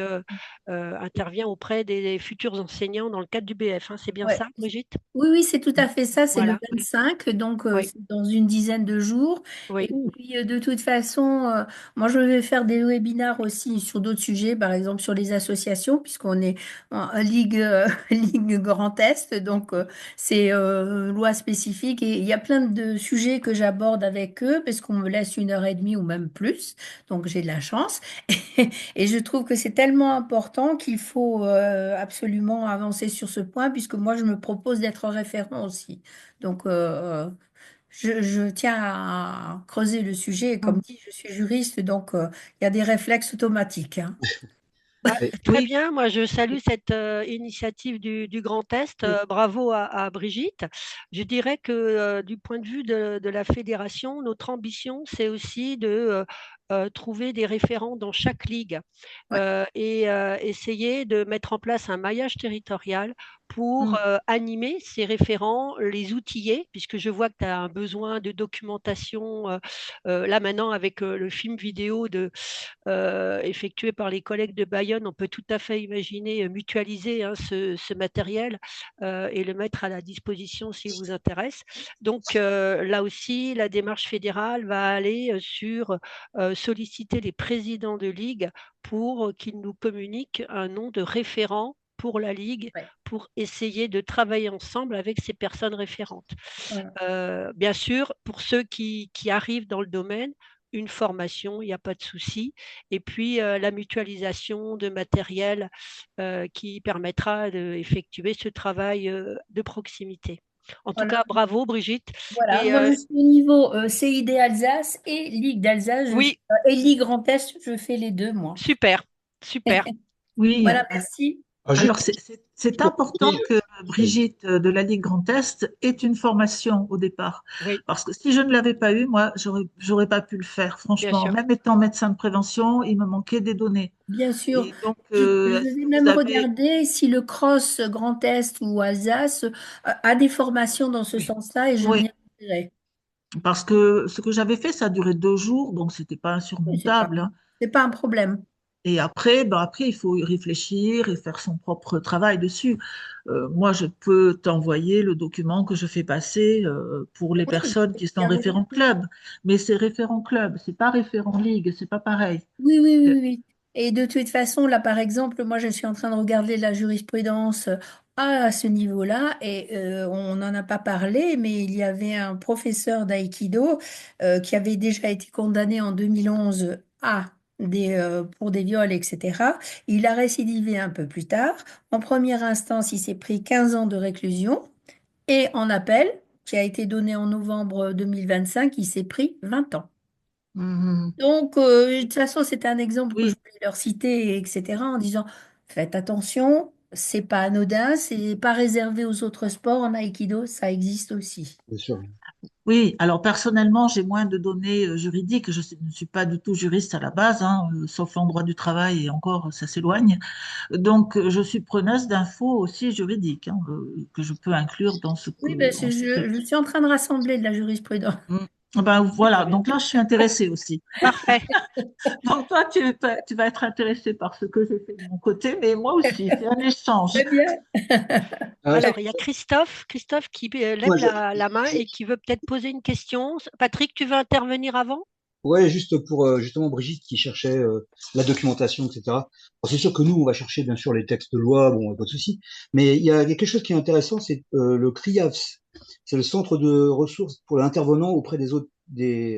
interviens auprès des futurs enseignants dans le cadre du BF. Hein. C'est bien Ouais. ça, Brigitte? Oui, oui, c'est tout à fait ça. C'est le Voilà. 25, donc Oui, c'est dans une dizaine de jours. Et oui. puis, de toute façon, moi, je vais faire des webinaires aussi sur d'autres sujets, par exemple sur les associations, puisqu'on est en Ligue, Ligue Grand Est, donc c'est loi spécifique. Et il y a plein de sujets que j'aborde avec eux, parce qu'on me laisse 1 heure et demie ou même plus, donc j'ai de la chance. Et je trouve que c'est tellement important qu'il faut absolument avancer sur ce point, puisque moi, je me propose d'être référent aussi. Donc, je tiens à creuser le sujet. Et comme dit, je suis juriste, donc il y a des réflexes automatiques. Hein. Bah, Et- très Oui, bien, moi je salue cette initiative du Grand Est. oui. Bravo à Brigitte. Je dirais que du point de vue de la fédération, notre ambition, c'est aussi de trouver des référents dans chaque ligue Ouais. et essayer de mettre en place un maillage territorial pour animer ces référents, les outiller, puisque je vois que tu as un besoin de documentation là maintenant avec le film vidéo effectué par les collègues de Bayonne. On peut tout à fait imaginer mutualiser ce matériel et le mettre à la disposition s'il vous intéresse. Donc là aussi, la démarche fédérale va aller sur solliciter les présidents de ligue pour qu'ils nous communiquent un nom de référent pour la Ligue, Ouais. pour essayer de travailler ensemble avec ces personnes référentes. Voilà. Bien sûr, pour ceux qui arrivent dans le domaine, une formation, il n'y a pas de souci. Et puis, la mutualisation de matériel qui permettra d'effectuer ce travail de proximité. En tout Voilà. cas, bravo Brigitte. Voilà. Et Moi, je suis au niveau CID Alsace et Ligue d'Alsace. oui, Et Ligue Grand Est, je fais les deux, moi. super, super. Oui, Voilà, merci. alors Juste c'est pour important compléter, que Brigitte de la Ligue Grand Est ait une formation au départ. Oui, Parce que si je ne l'avais pas eu, moi, j'aurais pas pu le faire. bien Franchement, sûr. même étant médecin de prévention, il me manquait des données. Bien sûr. Et donc, Je est-ce vais que même vous avez... regarder si le Cross Grand Est ou Alsace a des formations dans ce Oui, sens-là et je oui. m'y inscrirai. Parce que ce que j'avais fait, ça a duré 2 jours, donc c'était pas Oui, insurmontable, hein. c'est pas un problème. Et après, il faut y réfléchir et faire son propre travail dessus. Moi, je peux t'envoyer le document que je fais passer pour les Oui, personnes qui sont bien référents volontiers. club. Mais c'est référent club, c'est pas référent ligue, c'est pas pareil. Oui, oui, oui, oui. Et de toute façon, là, par exemple, moi, je suis en train de regarder la jurisprudence à ce niveau-là, et on n'en a pas parlé, mais il y avait un professeur d'aïkido qui avait déjà été condamné en 2011 pour des viols, etc. Il a récidivé un peu plus tard. En première instance, il s'est pris 15 ans de réclusion, et en appel, qui a été donné en novembre 2025, il s'est pris 20 ans. Mhm. Donc, de toute façon, c'était un exemple que je Oui, voulais leur citer, etc., en disant, faites attention, c'est pas anodin, c'est pas réservé aux autres sports. En aïkido, ça existe aussi. bien sûr. oui. Alors personnellement, j'ai moins de données juridiques. Ne suis pas du tout juriste à la base, hein, sauf en droit du travail et encore, ça s'éloigne. Donc, je suis preneuse d'infos aussi juridiques, hein, que je peux inclure dans ce Oui, ben, en ce que... je suis en train de rassembler de la jurisprudence. Mm. Ben voilà, donc là, je suis intéressée aussi. Parfait. Donc toi, tu vas être intéressé par ce que j'ai fait de mon côté, mais moi aussi, c'est un échange. Très bien. Euh, Alors, il y a Christophe qui lève moi, la main et qui veut peut-être poser une question. Patrick, tu veux intervenir avant? ouais, juste pour justement Brigitte qui cherchait la documentation, etc. Alors, c'est sûr que nous, on va chercher bien sûr les textes de loi, bon, pas de souci. Mais il y a quelque chose qui est intéressant, c'est le CRIAVS. C'est le centre de ressources pour l'intervenant auprès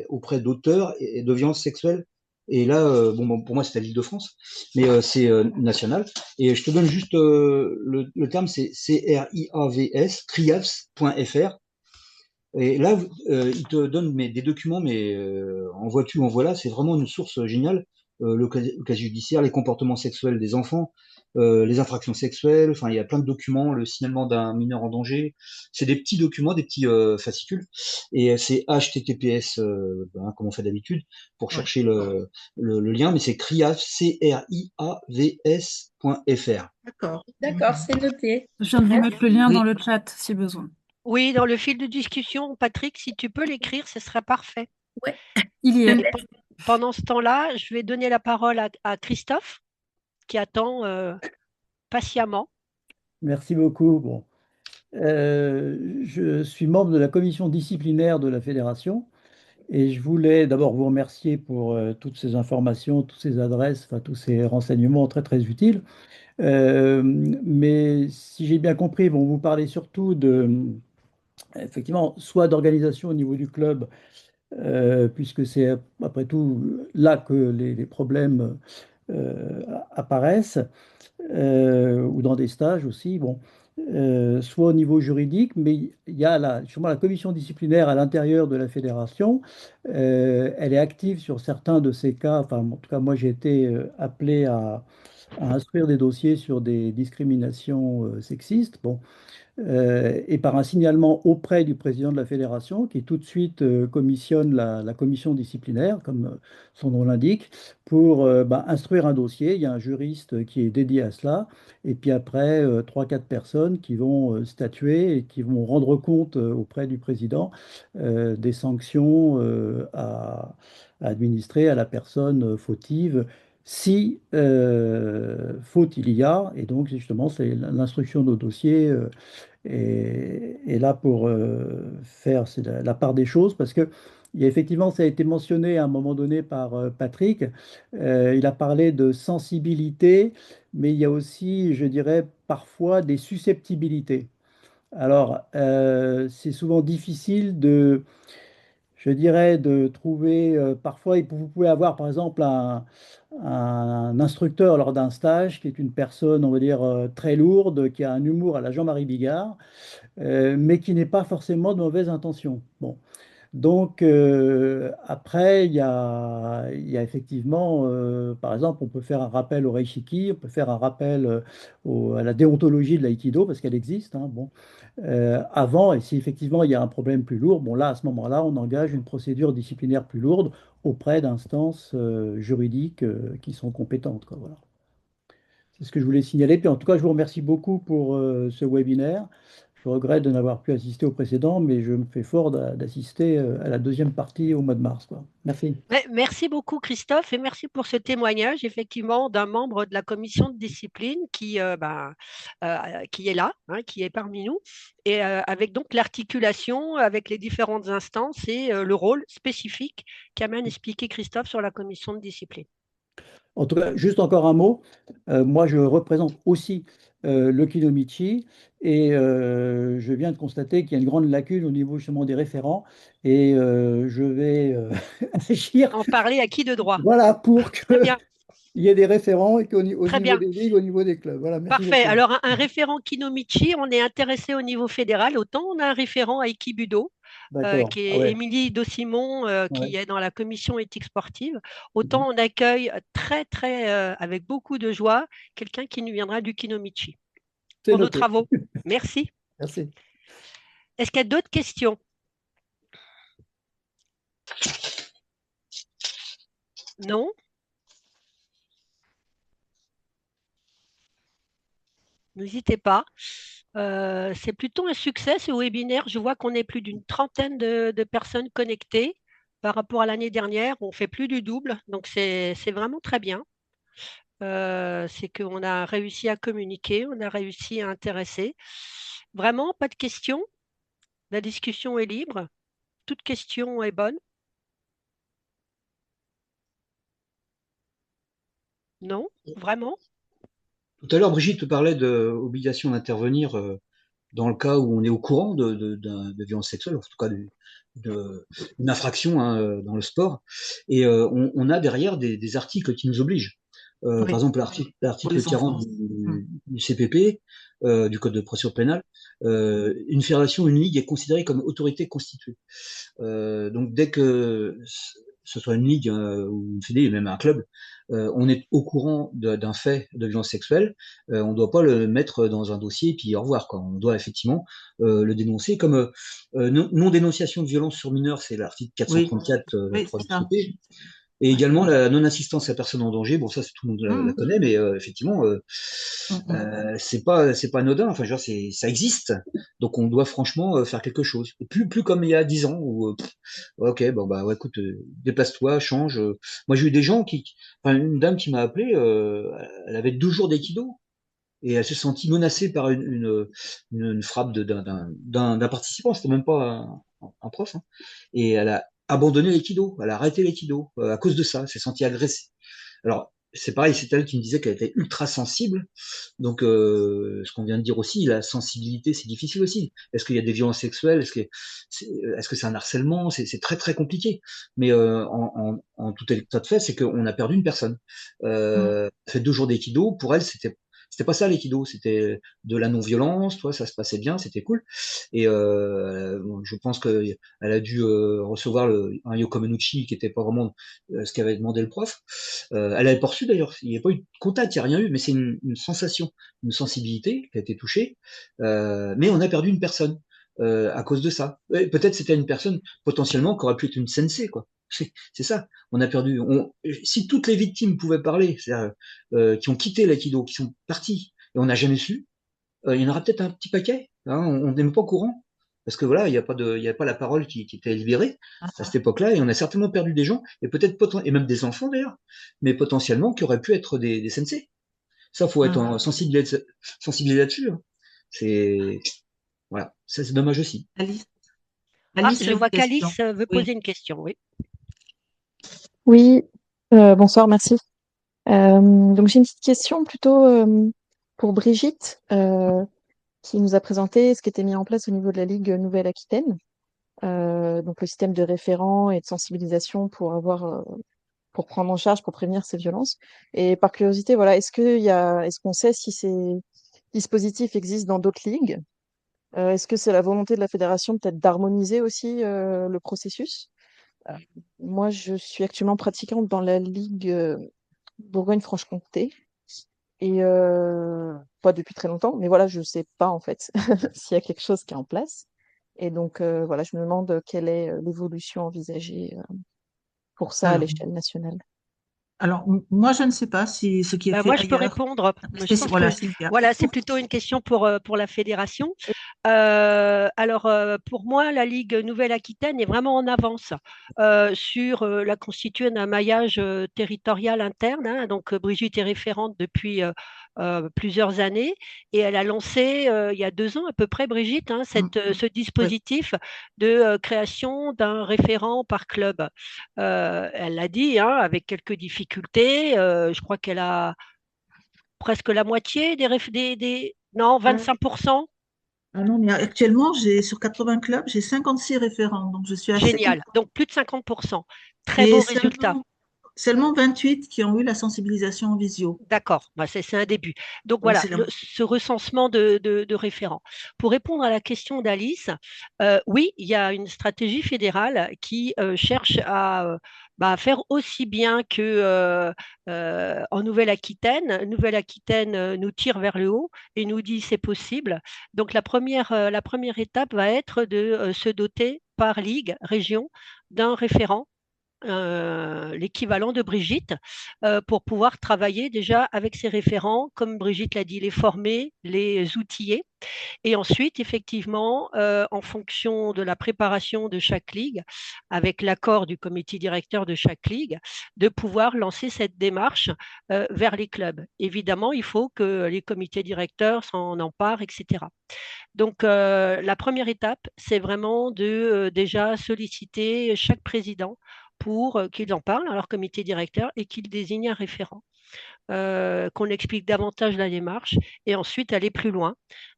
auprès d'auteurs et de violences sexuelles. Et là, bon, pour moi, c'est à l'Île-de-France, mais c'est national. Et je te donne juste le terme, c'est CRIAVS, criavs.fr. Et là, il te donne des documents, mais en vois-tu, en voilà, c'est vraiment une source géniale. Le cas judiciaire, les comportements sexuels des enfants, les infractions sexuelles, enfin, il y a plein de documents, le signalement d'un mineur en danger. C'est des petits documents, des petits fascicules. Et c'est HTTPS, comme on fait d'habitude, pour Ouais. chercher le lien, mais c'est CRIAVS, CRIAVS.fr. D'accord. D'accord, c'est noté. Je viens de vous mettre le lien dans Oui. le chat si besoin. Oui, dans le fil de discussion, Patrick, si tu peux l'écrire, ce serait parfait. Ouais. Il y est. Et pendant ce temps-là, je vais donner la parole à Christophe, qui attend patiemment. Merci beaucoup. Bon. Je suis membre de la commission disciplinaire de la fédération et je voulais d'abord vous remercier pour toutes ces informations, toutes ces adresses, enfin, tous ces renseignements très très utiles. Mais si j'ai bien compris, bon, vous parlez surtout effectivement, soit d'organisation au niveau du club, puisque c'est après tout là que les problèmes apparaissent, ou dans des stages aussi, bon, soit au niveau juridique, mais il y a justement la commission disciplinaire à l'intérieur de la fédération. Elle est active sur certains de ces cas. Enfin, en tout cas, moi, j'ai été appelé à instruire des dossiers sur des discriminations sexistes. Bon, et par un signalement auprès du président de la fédération, qui tout de suite commissionne la commission disciplinaire, comme son nom l'indique, pour instruire un dossier. Il y a un juriste qui est dédié à cela, et puis après, 3, 4 personnes qui vont statuer et qui vont rendre compte auprès du président des sanctions à administrer à la personne fautive. Si faute il y a, et donc justement c'est l'instruction de nos dossiers et là, pour faire c'est la part des choses, parce que il y a effectivement, ça a été mentionné à un moment donné par Patrick, il a parlé de sensibilité, mais il y a aussi, je dirais, parfois des susceptibilités. Alors, c'est souvent difficile de, je dirais, de trouver, parfois, vous pouvez avoir, par exemple, un instructeur lors d'un stage qui est une personne, on va dire, très lourde, qui a un humour à la Jean-Marie Bigard, mais qui n'est pas forcément de mauvaise intention. Bon. Donc, après, il y a effectivement, par exemple, on peut faire un rappel au Reishiki, on peut faire un rappel à la déontologie de l'aïkido, parce qu'elle existe. Hein, bon. Avant, et si effectivement il y a un problème plus lourd, bon là, à ce moment-là, on engage une procédure disciplinaire plus lourde auprès d'instances juridiques qui sont compétentes, quoi, voilà. C'est ce que je voulais signaler. Puis en tout cas, je vous remercie beaucoup pour ce webinaire. Je regrette de n'avoir pu assister au précédent, mais je me fais fort d'assister à la deuxième partie au mois de mars, quoi. Merci. Ouais, merci beaucoup, Christophe, et merci pour ce témoignage, effectivement, d'un membre de la commission de discipline qui est là, hein, qui est parmi nous, et avec donc l'articulation avec les différentes instances et le rôle spécifique qu'a bien expliqué Christophe sur la commission de discipline. En tout cas, juste encore un mot. Moi, je représente aussi le Kinomichi et je viens de constater qu'il y a une grande lacune au niveau justement des référents et je vais agir, En parler à qui de droit? voilà, pour Très qu'il bien, y ait des référents et qu'au au très niveau bien. des ligues, au niveau des clubs. Voilà, merci Parfait. beaucoup. Alors, un référent Kinomichi, on est intéressé au niveau fédéral. Autant on a un référent Aikibudo, D'accord. qui Ah est ouais, Émilie Dossimon, qui ouais. est dans la commission éthique sportive. Mhm. Autant on accueille très, très, avec beaucoup de joie, quelqu'un qui nous viendra du Kinomichi C'est pour nos noté. travaux. Merci. Merci. Est-ce qu'il y a d'autres questions? Non? N'hésitez pas. C'est plutôt un succès ce webinaire. Je vois qu'on est plus d'une trentaine de personnes connectées par rapport à l'année dernière. On fait plus du double, donc c'est vraiment très bien. C'est qu'on a réussi à communiquer, on a réussi à intéresser. Vraiment, pas de questions. La discussion est libre. Toute question est bonne. Non? Vraiment? Tout à l'heure, Brigitte parlait de l'obligation d'intervenir dans le cas où on est au courant de violence sexuelle, en tout cas d'une infraction hein, dans le sport. Et on a derrière des articles qui nous obligent. Oui, Par exemple, pour l'article les 40 enfants. du CPP, du Code de procédure pénale, une fédération, une ligue est considérée comme autorité constituée. Donc dès que ce soit une ligue ou une fédé, même un club, on est au courant d'un fait de violence sexuelle, on ne doit pas le mettre dans un dossier et puis au revoir, quoi. On doit effectivement le dénoncer. Comme non-dénonciation de violence sur mineur, c'est l'article Oui, 434 oui, 3 c'est du ça. CP. Et Ouais. également la non-assistance à personne en danger. Bon, ça, tout le monde la Mhm. connaît, mais effectivement, Mhm. c'est pas anodin. Enfin, genre, ça existe. Donc, on doit franchement faire quelque chose. Et plus comme il y a 10 ans où, ouais, ok, bon bah, ouais, écoute, déplace-toi, change. Moi, j'ai eu des gens enfin, une dame qui m'a appelé, elle avait 2 jours d'aïkido. Et elle s'est sentie menacée par une frappe d'un participant, c'était même pas un prof, hein. Et elle a abandonné l'aïkido, elle a arrêté l'aïkido à cause de ça, elle s'est sentie agressée. Alors, c'est pareil, c'est elle qui me disait qu'elle était ultra sensible. Donc, ce qu'on vient de dire aussi, la sensibilité, c'est difficile aussi. Est-ce qu'il y a des violences sexuelles? Est-ce que c'est un harcèlement? C'est très très compliqué. Mais en tout état de fait, c'est qu'on a perdu une personne. Mhm. Elle fait 2 jours d'aïkido. Pour elle, c'était C'était pas ça l'aïkido, c'était de la non-violence, toi, ça se passait bien, c'était cool. Et bon, je pense que elle a dû recevoir un Yoko Manucci qui était pas vraiment ce qu'avait demandé le prof. Elle avait pas reçu d'ailleurs, il n'y a pas eu de contact, il n'y a rien eu, mais c'est une sensation, une sensibilité qui a été touchée. Mais on a perdu une personne à cause de ça. Peut-être c'était une personne potentiellement qui aurait pu être une sensei, quoi. C'est ça. On a perdu. Si toutes les victimes pouvaient parler, c'est-à-dire qui ont quitté l'aïkido, qui sont partis, et on n'a jamais su, il y en aura peut-être un petit paquet. Hein, on n'est même pas au courant. Parce que voilà, il y a pas la parole qui était libérée à cette époque-là, et on a certainement perdu des gens, et peut-être et même des enfants d'ailleurs, mais potentiellement qui auraient pu être des sensei. Ça, faut être sensibilisé là-dessus. Hein. C'est voilà, ça c'est dommage aussi. Alice, Ah, Alice je a une vois question. qu'Alice veut Oui. poser une question, oui. Oui, bonsoir, merci. Donc j'ai une petite question plutôt pour Brigitte, qui nous a présenté ce qui était mis en place au niveau de la Ligue Nouvelle-Aquitaine, donc le système de référents et de sensibilisation pour prendre en charge, pour prévenir ces violences. Et par curiosité, voilà, est-ce qu'on sait si ces dispositifs existent dans d'autres ligues? Est-ce que c'est la volonté de la fédération peut-être d'harmoniser aussi le processus? Euh, Moi, je suis actuellement pratiquante dans la Ligue Bourgogne-Franche-Comté et pas depuis très longtemps, mais voilà, je sais pas en fait s'il y a quelque chose qui est en place. Et donc voilà, je me demande quelle est l'évolution envisagée pour ça à Alors, l'échelle nationale. moi, je ne sais pas si ce qui est Ben, fait moi, je peux ailleurs. répondre. Je pense Voilà, que Sylvia. voilà, c'est plutôt une question pour la fédération. Alors, pour moi, la Ligue Nouvelle-Aquitaine est vraiment en avance sur la constitution d'un maillage territorial interne. Hein. Donc, Brigitte est référente depuis plusieurs années et elle a lancé il y a 2 ans à peu près, Brigitte, hein, ce Oui. dispositif de création d'un référent par club. Elle l'a dit, hein, avec quelques difficultés. Je crois qu'elle a presque la moitié non, Ah, 25%. ah non, mais actuellement, sur 80 clubs, j'ai 56 référents, donc je suis assez Génial. contente. Donc plus de 50%. Très Et beau résultat. seulement 28 qui ont eu la sensibilisation en visio. D'accord, bah, c'est un début. Donc Donc, voilà, c'est ce recensement de référents. Pour répondre à la question d'Alice, oui, il y a une stratégie fédérale qui cherche à faire aussi bien que en Nouvelle-Aquitaine. Nouvelle-Aquitaine nous tire vers le haut et nous dit c'est possible. Donc la première étape va être de se doter par ligue, région, d'un référent l'équivalent de Brigitte, pour pouvoir travailler déjà avec ses référents, comme Brigitte l'a dit, les former, les outiller. Et ensuite, effectivement, en fonction de la préparation de chaque ligue, avec l'accord du comité directeur de chaque ligue, de pouvoir lancer cette démarche vers les clubs. Évidemment, il faut que les comités directeurs s'en emparent, etc. Donc, la première étape, c'est vraiment de déjà solliciter chaque président pour qu'ils en parlent à leur comité directeur et qu'ils désignent un référent, qu'on explique davantage la démarche et ensuite aller plus loin.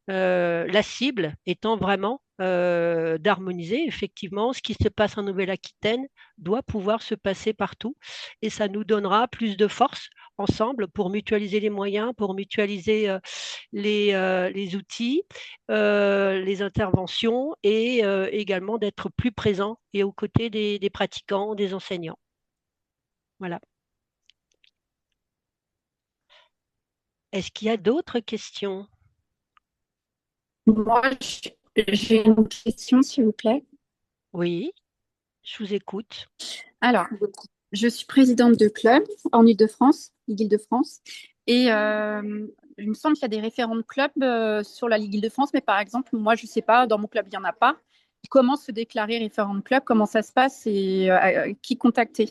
La cible étant vraiment d'harmoniser. Effectivement, ce qui se passe en Nouvelle-Aquitaine doit pouvoir se passer partout et ça nous donnera plus de force ensemble pour mutualiser les moyens, pour mutualiser les outils, les interventions et également d'être plus présent et aux côtés des pratiquants, des enseignants. Voilà. Est-ce qu'il y a d'autres questions? Moi, j'ai une question, s'il vous plaît. Oui, je vous écoute. Alors, je suis présidente de club en Île-de-France, Ligue Île-de-France. Et il me semble qu'il y a des référents de club sur la Ligue Île-de-France, mais par exemple, moi, je ne sais pas, dans mon club, il n'y en a pas. Comment se déclarer référent de club? Comment ça se passe et qui contacter?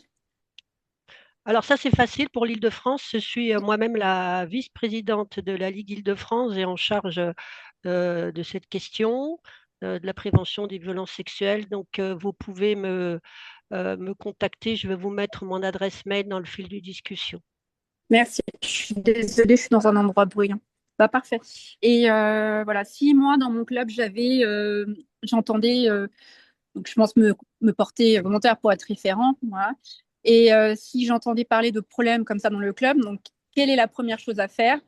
Alors ça, c'est facile pour l'Île-de-France. Je suis moi-même la vice-présidente de la Ligue Île-de-France et en charge de cette question, de la prévention des violences sexuelles. Donc, vous pouvez me contacter. Je vais vous mettre mon adresse mail dans le fil de discussion. Merci. Je suis désolée, je suis dans un endroit bruyant. Bah, parfait. Et voilà, si moi, dans mon club, j'entendais, donc je pense me porter volontaire pour être référent, voilà. Et si j'entendais parler de problèmes comme ça dans le club, donc quelle est la première chose à faire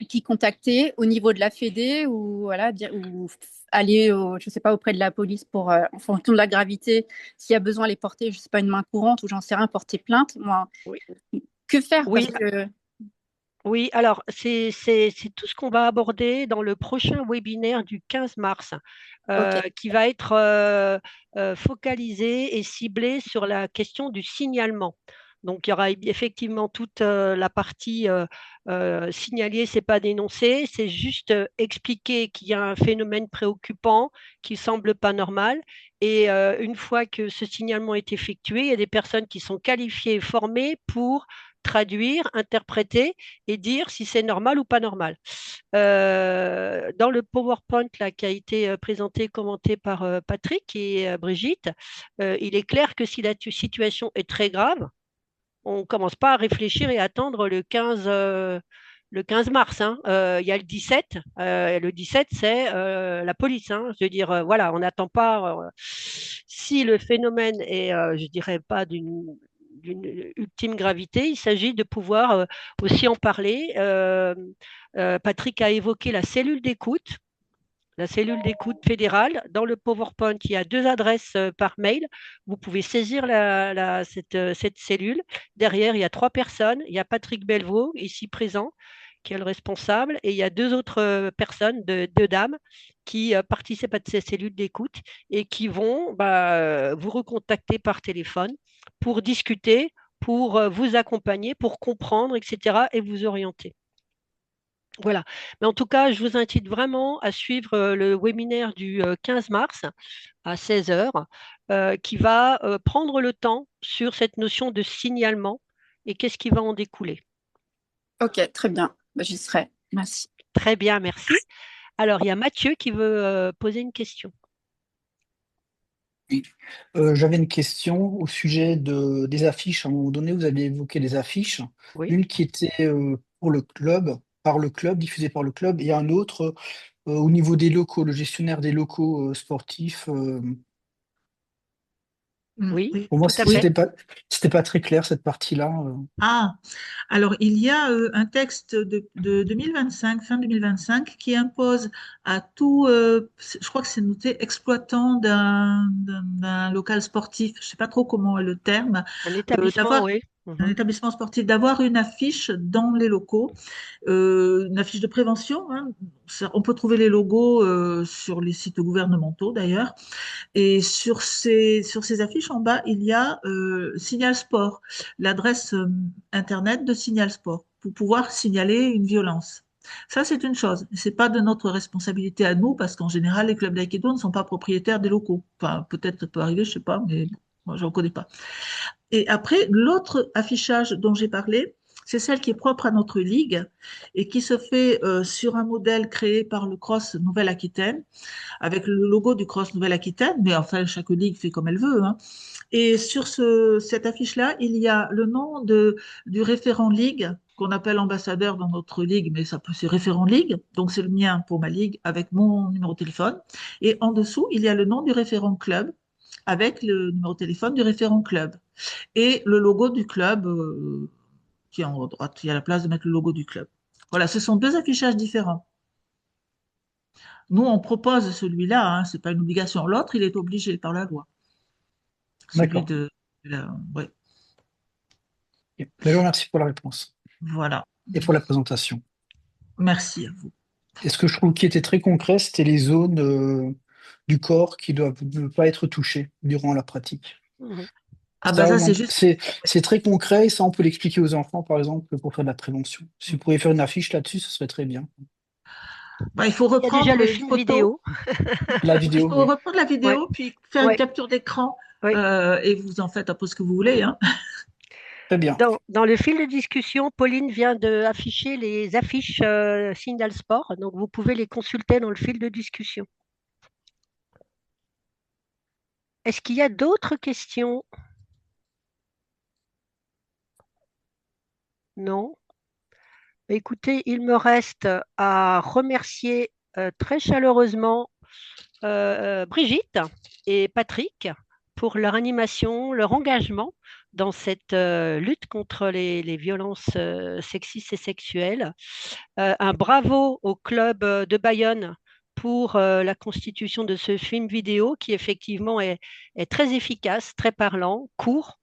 qui contacter au niveau de la Fédé ou, voilà, ou aller, je sais pas, auprès de la police pour, en fonction de la gravité, s'il y a besoin, les porter, je sais pas, une main courante ou j'en sais rien, porter plainte. Moi, Oui, que faire? Parce oui, que, oui. Alors, c'est tout ce qu'on va aborder dans le prochain webinaire du 15 mars, ok, qui va être focalisé et ciblé sur la question du signalement. Donc, il y aura effectivement toute la partie signaler, c'est pas dénoncer, c'est juste expliquer qu'il y a un phénomène préoccupant qui semble pas normal. Et une fois que ce signalement est effectué, il y a des personnes qui sont qualifiées et formées pour traduire, interpréter et dire si c'est normal ou pas normal. Dans le PowerPoint là, qui a été présenté et commenté par Patrick et Brigitte, il est clair que si la situation est très grave, on ne commence pas à réfléchir et attendre le 15 mars. Hein. Il y a le 17. Le 17, c'est la police. Hein. Je veux dire, voilà, on n'attend pas. Si le phénomène est, je dirais, pas d'une ultime gravité, il s'agit de pouvoir aussi en parler. Patrick a évoqué la cellule d'écoute. La cellule d'écoute fédérale. Dans le PowerPoint, il y a 2 adresses par mail. Vous pouvez saisir cette cellule. Derrière, il y a 3 personnes. Il y a Patrick Belvaux, ici présent, qui est le responsable, et il y a 2 autres personnes, 2 dames, qui participent à ces cellules d'écoute et qui vont vous recontacter par téléphone pour discuter, pour vous accompagner, pour comprendre, etc., et vous orienter. Voilà. Mais en tout cas, je vous invite vraiment à suivre le webinaire du 15 mars à 16 heures, qui va prendre le temps sur cette notion de signalement et qu'est-ce qui va en découler. ok, très bien. Bah, j'y serai. Merci. Très bien, merci. Alors, il y a Mathieu qui veut poser une question. Oui. J'avais une question au sujet des affiches. À un moment donné, vous aviez évoqué des affiches. Oui. Une qui était pour le club, par le club, diffusée par le club, et un autre au niveau des locaux, le gestionnaire des locaux sportifs. Oui, Oui, Pour moi, tout à oui. fait. c'était pas très clair cette partie-là. Ah, alors il y a un texte de 2025, fin 2025, qui impose à tout, je crois que c'est noté, exploitant d'un local sportif, je ne sais pas trop comment est le terme, Un établissement, d'avoir oui. un Mhm. établissement sportif, d'avoir une affiche dans les locaux, une affiche de prévention. Hein. On peut trouver les logos sur les sites gouvernementaux d'ailleurs. Et sur ces affiches en bas, il y a Signal Sport, l'adresse internet de Signal Sport, pour pouvoir signaler une violence. Ça, c'est une chose. C'est pas de notre responsabilité à nous, parce qu'en général, les clubs d'aïkido ne sont pas propriétaires des locaux. Enfin, peut-être ça peut arriver, je sais pas, mais moi, je ne connais pas. Et après, l'autre affichage dont j'ai parlé, c'est celle qui est propre à notre ligue et qui se fait sur un modèle créé par le CROSS Nouvelle-Aquitaine, avec le logo du CROSS Nouvelle-Aquitaine, mais enfin, chaque ligue fait comme elle veut. Hein. Et sur cette affiche-là, il y a le nom du référent ligue, qu'on appelle ambassadeur dans notre ligue, mais ça peut c'est référent ligue, donc c'est le mien pour ma ligue, avec mon numéro de téléphone. Et en dessous, il y a le nom du référent club, avec le numéro de téléphone du référent club. Et le logo du club, qui est en haut à droite, il y a la place de mettre le logo du club. Voilà, ce sont 2 affichages différents. Nous, on propose celui-là, hein, ce n'est pas une obligation. L'autre, il est obligé par la loi. Celui D'accord. de... ouais, Mais je vous remercie pour la réponse voilà. et pour la présentation. Merci à vous. Et ce que je trouve qui était très concret, c'était les zones du corps qui doivent ne pas être touchées durant la pratique. Mhm. Ah ben ça, c'est juste... C'est très concret et ça, on peut l'expliquer aux enfants, par exemple, pour faire de la prévention. Si vous pourriez faire une affiche là-dessus, ce serait très bien. Bah, il faut Il y a déjà reprendre le une film photo. vidéo. La Il vidéo, faut oui. reprendre la vidéo, Ouais, puis faire une ouais, capture d'écran, ouais. et vous en faites un peu ce que vous voulez. Hein. Très bien. Dans le fil de discussion, Pauline vient d'afficher les affiches Signal Sport, donc vous pouvez les consulter dans le fil de discussion. Est-ce qu'il y a d'autres questions? Non? Écoutez, il me reste à remercier très chaleureusement Brigitte et Patrick pour leur animation, leur engagement dans cette lutte contre les violences sexistes et sexuelles. Un bravo au club de Bayonne pour la constitution de ce film vidéo qui effectivement est très efficace, très parlant, court.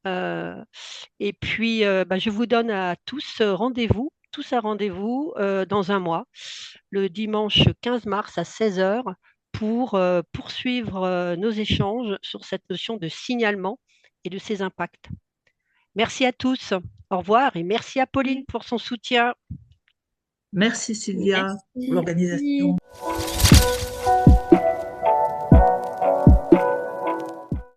Et puis, je vous donne à tous rendez-vous, tous un rendez-vous dans un mois, le dimanche 15 mars à 16 heures, pour poursuivre nos échanges sur cette notion de signalement et de ses impacts. Merci à tous. Au revoir et merci à Pauline pour son soutien. Merci Sylvia pour l'organisation. Merci.